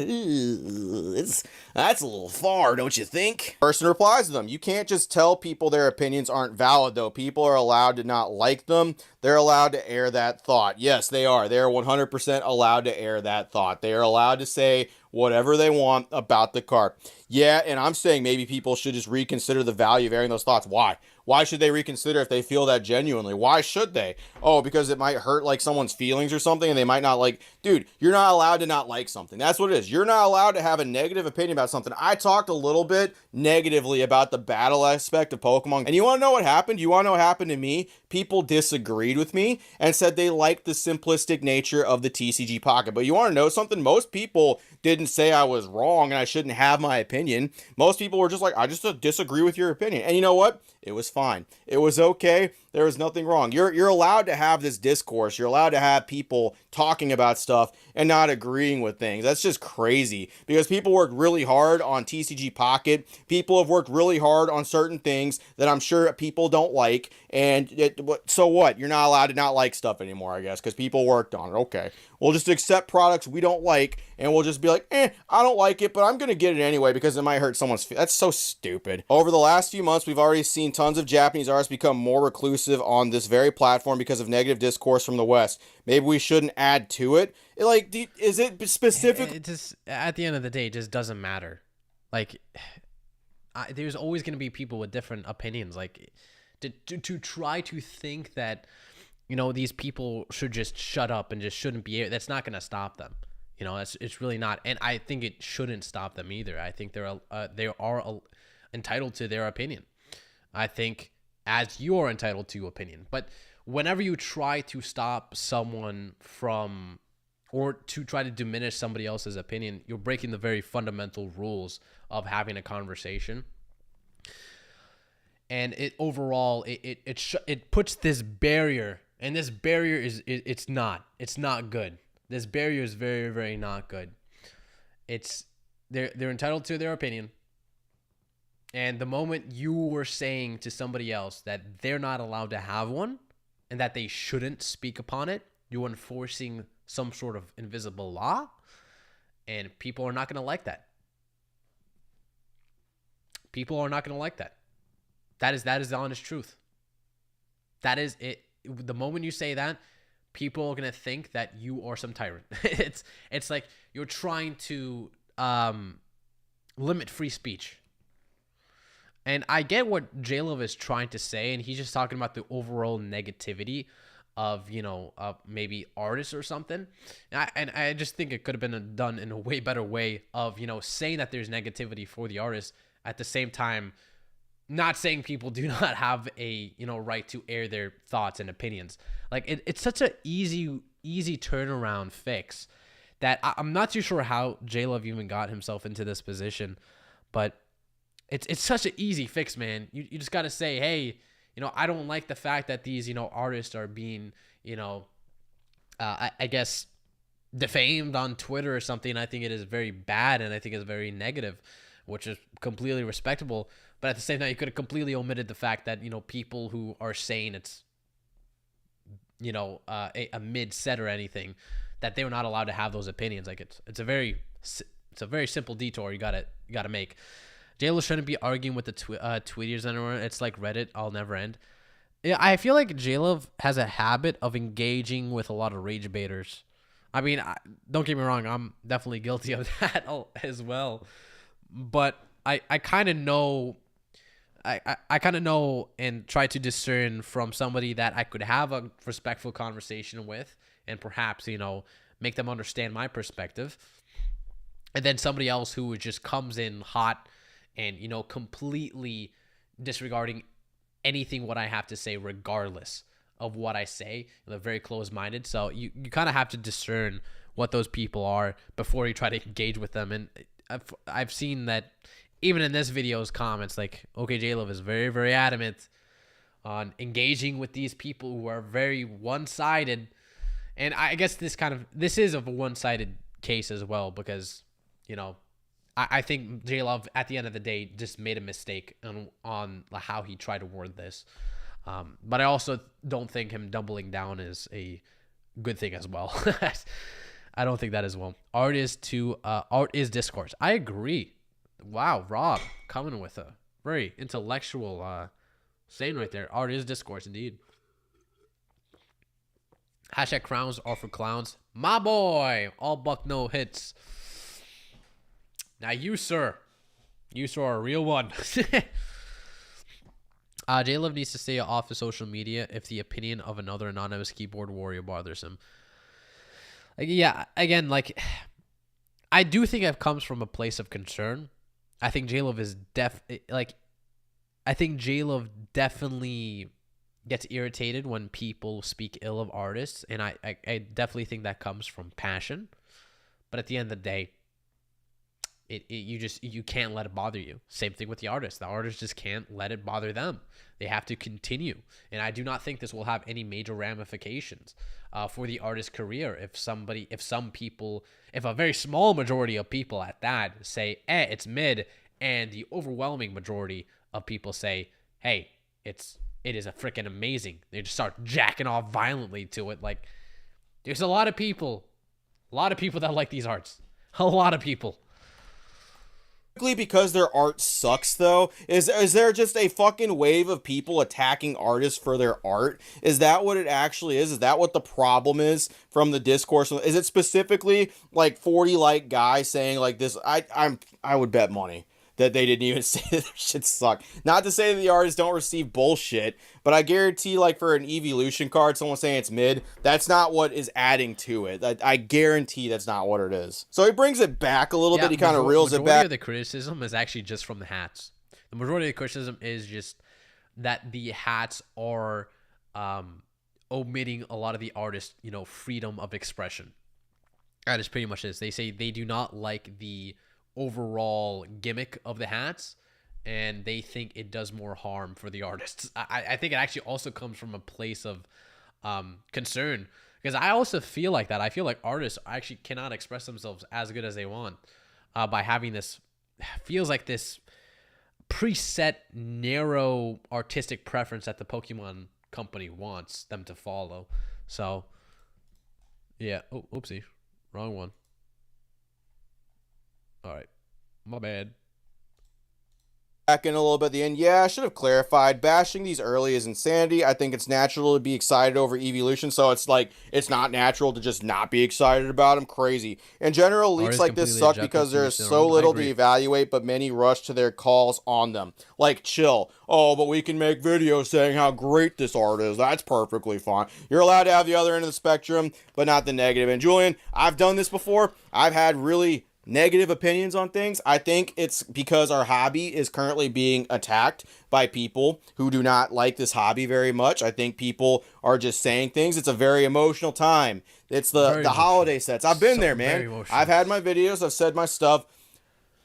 That's a little far, don't you think? Person replies to them. You can't just tell people their opinions aren't valid, though. People are allowed to not like them. They're allowed to air that thought. Yes, they are. They are 100% allowed to air that thought. They are allowed to say whatever they want about the card. Yeah, and I'm saying maybe people should just reconsider the value of airing those thoughts. Why? Why should they reconsider if they feel that genuinely? Why should they? Oh, because it might hurt like someone's feelings or something and they might not like, dude, you're not allowed to not like something. That's what it is. You're not allowed to have a negative opinion about something. I talked a little bit negatively about the battle aspect of Pokemon. And you want to know what happened? You want to know what happened to me? People disagreed with me and said they liked the simplistic nature of the TCG Pocket. But you want to know something? Most people didn't say I was wrong and I shouldn't have my opinion. Most people were just like, I just disagree with your opinion. And you know what? It was fine. It was okay. There was nothing wrong. You're allowed to have this discourse. You're allowed to have people talking about stuff and not agreeing with things. That's just crazy because people worked really hard on TCG Pocket. People have worked really hard on certain things that I'm sure people don't like. And so what? You're not allowed to not like stuff anymore, I guess, because people worked on it. Okay. We'll just accept products we don't like and we'll just be like, I don't like it, but I'm going to get it anyway because it might hurt someone's feelings. That's so stupid. Over the last few months, we've already seen tons of Japanese artists become more reclusive on this very platform because of negative discourse from the West. Maybe we shouldn't add to it. Like, is it specific? It just, at the end of the day, it just doesn't matter. Like, there's always going to be people with different opinions. Like, to try to think that, you know, these people should just shut up and just shouldn't be, that's not going to stop them. You know, it's really not. And I think it shouldn't stop them either. I think they are entitled to their opinion. I think as you are entitled to opinion. But whenever you try to stop someone from, or to try to diminish somebody else's opinion, you're breaking the very fundamental rules of having a conversation. And it overall, it puts this barrier, and this barrier it's not good. This barrier is very, very not good. They're entitled to their opinion. And the moment you were saying to somebody else that they're not allowed to have one and that they shouldn't speak upon it, you're enforcing some sort of invisible law, and people are not going to like that. People are not going to like that. That is the honest truth. That is it. The moment you say that, people are going to think that you are some tyrant. It's like you're trying to limit free speech. And I get what J-Love is trying to say, and he's just talking about the overall negativity of, you know, maybe artists or something. And I just think it could have been done in a way better way of, you know, saying that there's negativity for the artist, at the same time not saying people do not have a, you know, right to air their thoughts and opinions. Like, it's such a easy turnaround fix that I'm not too sure how J-Love even got himself into this position, but it's such an easy fix, man. You just got to say, hey, you know, I don't like the fact that these, you know, artists are being, you know, I guess defamed on Twitter or something. I think it is very bad, and I think it's very negative, which is completely respectable. But at the same time, you could have completely omitted the fact that, you know, people who are saying it's, you know, a mid set or anything, that they were not allowed to have those opinions. Like, it's a very simple detour you gotta make. J-Lo shouldn't be arguing with the tweeters anymore. It's like Reddit, I'll never end. Yeah, I feel like J-Lo has a habit of engaging with a lot of rage baiters. I mean, don't get me wrong, I'm definitely guilty of that as well. But I kind of know, I kind of know and try to discern from somebody that I could have a respectful conversation with and perhaps, you know, make them understand my perspective. And then somebody else who just comes in hot and, you know, completely disregarding anything what I have to say, regardless of what I say. They're very close-minded. So you kind of have to discern what those people are before you try to engage with them. And I've seen that even in this video's comments, like, okay, J-Love is very, very adamant on engaging with these people who are very one-sided. And I guess this is of a one-sided case as well, because, you know, I think J-Love, at the end of the day, just made a mistake on how he tried to word this. But I also don't think him doubling down is a good thing as well. I don't think that as well. Art is discourse. I agree. Wow, Rob coming with a very intellectual saying right there. Art is discourse, indeed. Hashtag crowns are for clowns. My boy, all buck no hits. Now you, sir, You saw a real one. J-Love needs to stay off of social media if the opinion of another anonymous keyboard warrior bothers him. Like, yeah, again, like, I do think it comes from a place of concern. I think J-Love is I think J-Love definitely gets irritated when people speak ill of artists, and I definitely think that comes from passion. But at the end of the day, you can't let it bother you. Same thing with the artist. The artist just can't let it bother them. They have to continue. And I do not think this will have any major ramifications for the artist's career. If a very small majority of people at that say, it's mid, and the overwhelming majority of people say, hey, it is a freaking amazing. They just start jacking off violently to it. Like, there's a lot of people that like these arts. A lot of people. Because their art sucks, though? Is there just a fucking wave of people attacking artists for their art? Is that what it actually is? Is that what the problem is from the discourse? Is it specifically like 40 like guys saying like this? I would bet money that they didn't even say that their shit sucked. Not to say that the artists don't receive bullshit, but I guarantee, like, for an evolution card, someone saying it's mid, that's not what is adding to it. I guarantee that's not what it is. So he brings it back a little bit. He kind of reels it back. The majority of the criticism is actually just from the hats. The majority of the criticism is just that the hats are omitting a lot of the artist's, freedom of expression. That is pretty much this. They say they do not like the overall gimmick of the hats, and they think it does more harm for the artists. I think it actually also comes from a place of concern, because I also feel like that. I feel like artists actually cannot express themselves as good as they want by having this, feels like this preset narrow artistic preference that the Pokemon company wants them to follow. So yeah, oopsie, wrong one. All right, my bad. Back in a little bit at the end. Yeah, I should have clarified. Bashing these early is insanity. I think it's natural to be excited over evolution, so it's like it's not natural to just not be excited about them. Crazy. In general, leaks like this suck because there's so little to evaluate, but many rush to their calls on them. Like, chill. Oh, but we can make videos saying how great this art is. That's perfectly fine. You're allowed to have the other end of the spectrum, but not the negative. And Julian, I've done this before. I've had really negative opinions on things. I think it's because our hobby is currently being attacked by people who do not like this hobby very much. I think people are just saying things. It's a very emotional time. It's the holiday sets. I've been there, man. I've had my videos. I've said my stuff.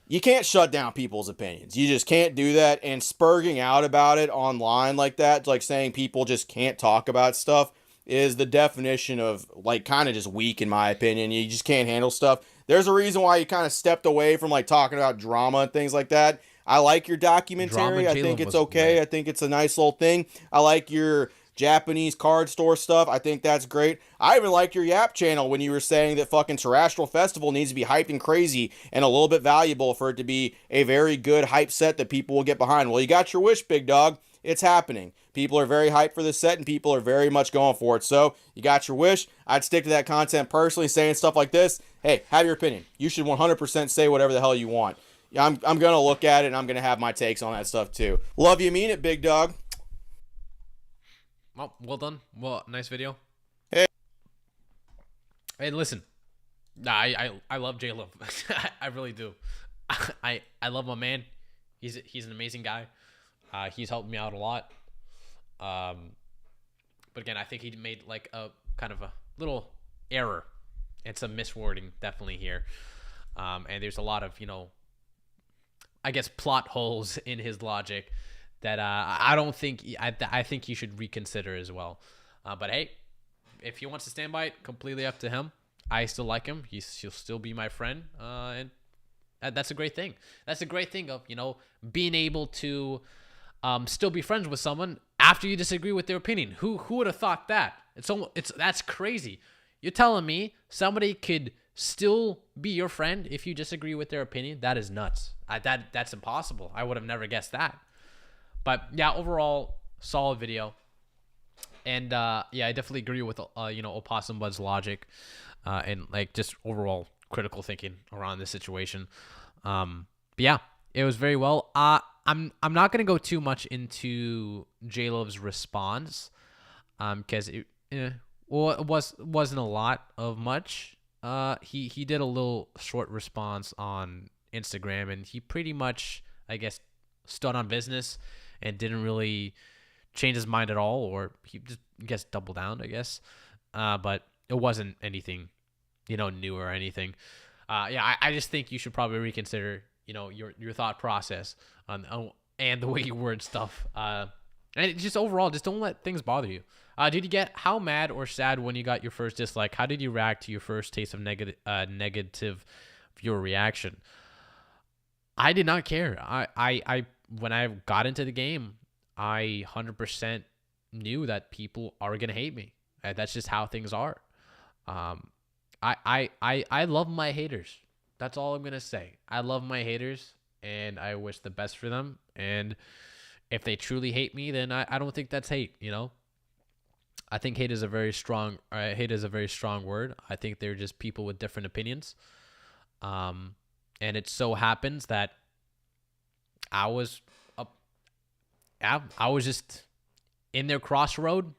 You can't shut down people's opinions. You just can't do that. And spurging out about it online like that, like saying people just can't talk about stuff, is the definition of, like, kind of just weak, in my opinion. You just can't handle stuff. There's a reason why you kind of stepped away from, like, talking about drama and things like that. I like your documentary. I think it's okay. I think it's a nice little thing. I like your Japanese card store stuff. I think that's great. I even like your Yap channel when you were saying that fucking Terrestrial Festival needs to be hyped and crazy and a little bit valuable for it to be a very good hype set that people will get behind. Well, you got your wish, big dog. It's happening. People are very hyped for this set, and people are very much going for it. So, you got your wish. I'd stick to that content personally, saying stuff like this. Hey, have your opinion. You should 100% say whatever the hell you want. I'm going to look at it, and I'm going to have my takes on that stuff, too. Love you, mean it, big dog. Well done. Well, nice video. Hey, listen. I love J-Love. I really do. I love my man. He's an amazing guy. He's helped me out a lot. But again, I think he made like a kind of a little error and some miswording definitely here. And there's a lot of, I guess plot holes in his logic that I don't think I think he should reconsider as well. But hey, if he wants to stand by it, completely up to him. I still like him. He'll still be my friend. And that's a great thing. That's a great thing of, being able to still be friends with someone after you disagree with their opinion. Who would have thought that? That's crazy. You're telling me somebody could still be your friend if you disagree with their opinion? That is nuts. That's impossible. I would have never guessed that. But yeah, overall, solid video. And yeah, I definitely agree with Opossum Bud's logic and like just overall critical thinking around this situation. But yeah, It was very well. I'm not gonna go too much into J Love's response, because well, wasn't a lot of much. He did a little short response on Instagram, and he pretty much, I guess, stood on business and didn't really change his mind at all, or he just, I guess, doubled down, I guess. But it wasn't anything, new or anything. Yeah, I just think you should probably reconsider, your thought process and the way you word stuff. And just overall, just don't let things bother you. Did you get how mad or sad when you got your first dislike? How did you react to your first taste of negative viewer reaction? I did not care. I when I got into the game, I 100% knew that people are gonna hate me. That's just how things are. Um, I love my haters. That's all I'm gonna say. I love my haters, and I wish the best for them. And if they truly hate me, then I don't think that's hate. I think hate is a very strong word. I think they're just people with different opinions. And it so happens that I was I was just in their crossroad,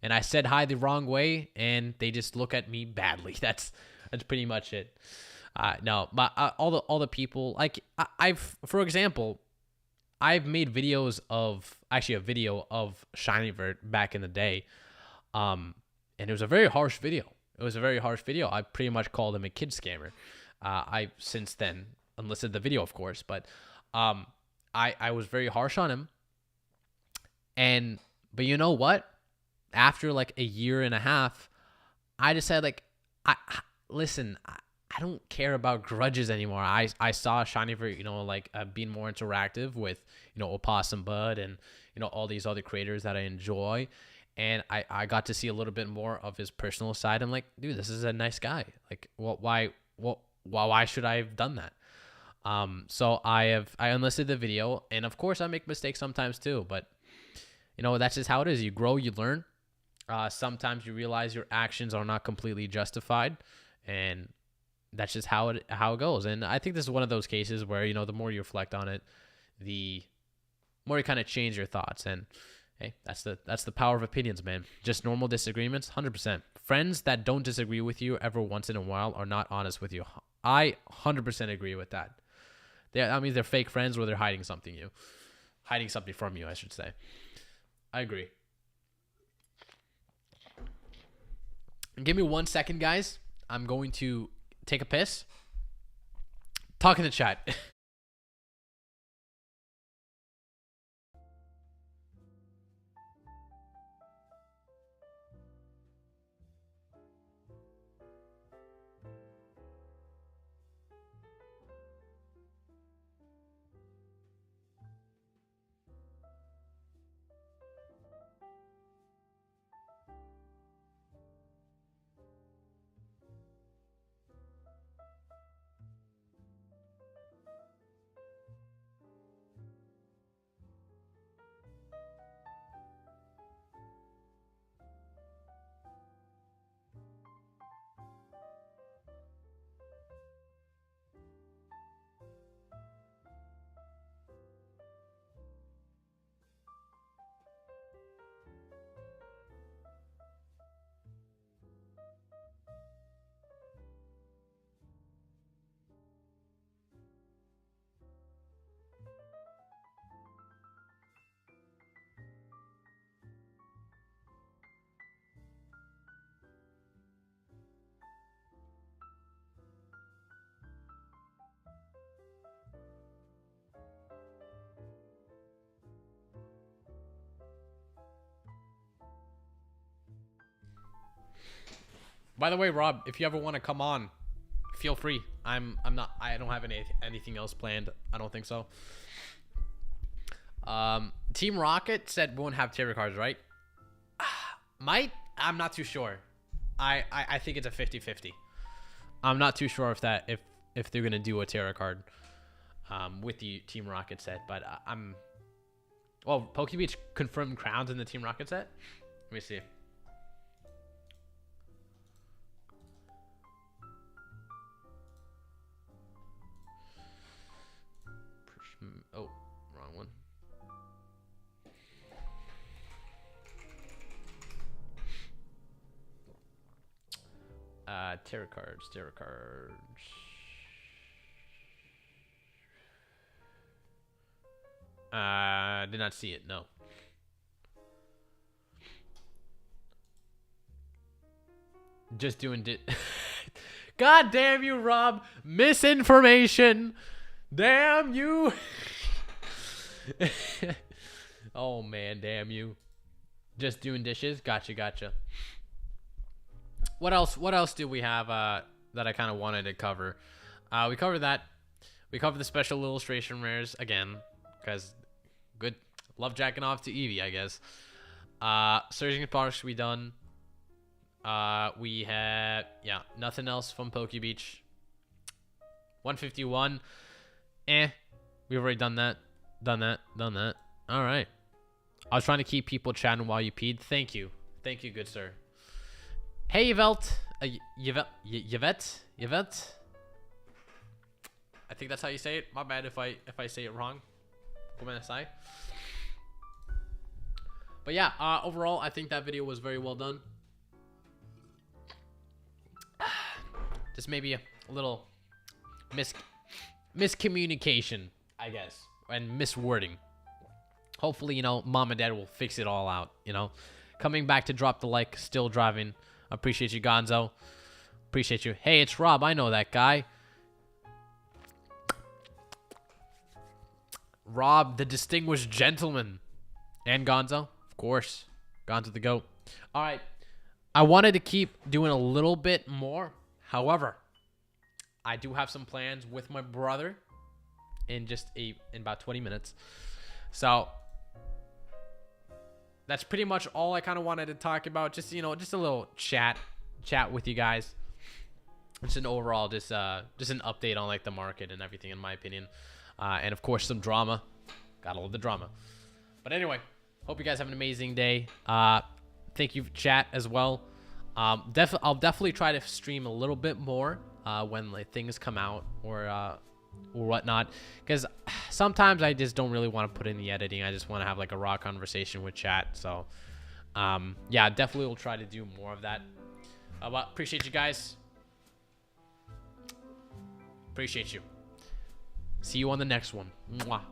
and I said hi the wrong way, and they just look at me badly. That's pretty much it. No, but all the people, like, for example, I've made videos of, actually a video of Shinyvert back in the day, and it was a very harsh video. I pretty much called him a kid scammer. I since then unlisted the video, of course, but I was very harsh on him. But you know what? After like a year and a half, I decided, like, listen, I don't care about grudges anymore. I saw Shinyvert, being more interactive with, Opossum Bud and, all these other creators that I enjoy. And I got to see a little bit more of his personal side. I'm like, dude, this is a nice guy. Like, why should I have done that? So I unlisted the video, and of course I make mistakes sometimes too, but that's just how it is. You grow, you learn. Sometimes you realize your actions are not completely justified, and that's just how it goes. And I think this is one of those cases where, the more you reflect on it, the more you kind of change your thoughts. And hey, that's the power of opinions, man. Just normal disagreements, 100%. Friends that don't disagree with you ever once in a while are not honest with you. I 100% agree with that. That means they're fake friends, or they're hiding something from you, I should say. I agree. Give me 1 second, guys. I'm going to take a piss. Talk in the chat. By the way, Rob, if you ever want to come on, feel free. I don't have anything else planned. I don't think so. Team Rocket said won't have tarot cards, right? Might. I'm not too sure. I think it's a 50-50. I'm not too sure if they're gonna do a tarot card with the Team Rocket set, but well, Pokebeach confirmed crowns in the Team Rocket set. Let me see. Tarot cards, tarot cards. Did not see it, no. Just doing it. God damn you, Rob. Misinformation. Damn you. Oh, man, damn you. Just doing dishes? Gotcha. What else do we have that I kind of wanted to cover? We covered that. We covered the special illustration rares again, because good. Love jacking off to Eevee, I guess. Surging Sparks we done. We had, yeah, nothing else from Poke Beach. 151. We've already done that. Done that. All right. I was trying to keep people chatting while you peed. Thank you, good sir. Hey, Yvette. Yvette. I think that's how you say it. My bad if I say it wrong. Come on, aside. But yeah, overall, I think that video was very well done. Just maybe a little miscommunication, I guess, and miswording. Hopefully, you know, mom and dad will fix it all out, you know. Coming back to drop the like, still driving. Appreciate you, Gonzo. Appreciate you. Hey, it's Rob. I know that guy. Rob, the distinguished gentleman. And Gonzo, of course. Gonzo the GOAT. All right. I wanted to keep doing a little bit more. However, I do have some plans with my brother in about 20 minutes. So that's pretty much all I kind of wanted to talk about. Just, you know, just a little chat with you guys. Just an overall, just an update on like the market and everything, in my opinion. And of course, some drama. Gotta love the drama. But anyway, hope you guys have an amazing day. Thank you, chat, as well. I'll definitely try to stream a little bit more when like things come out or whatnot, because sometimes I just don't really want to put in the editing. I just want to have like a raw conversation with chat. So yeah, definitely will try to do more of that. But appreciate you guys. Appreciate you. See you on the next one. Mwah.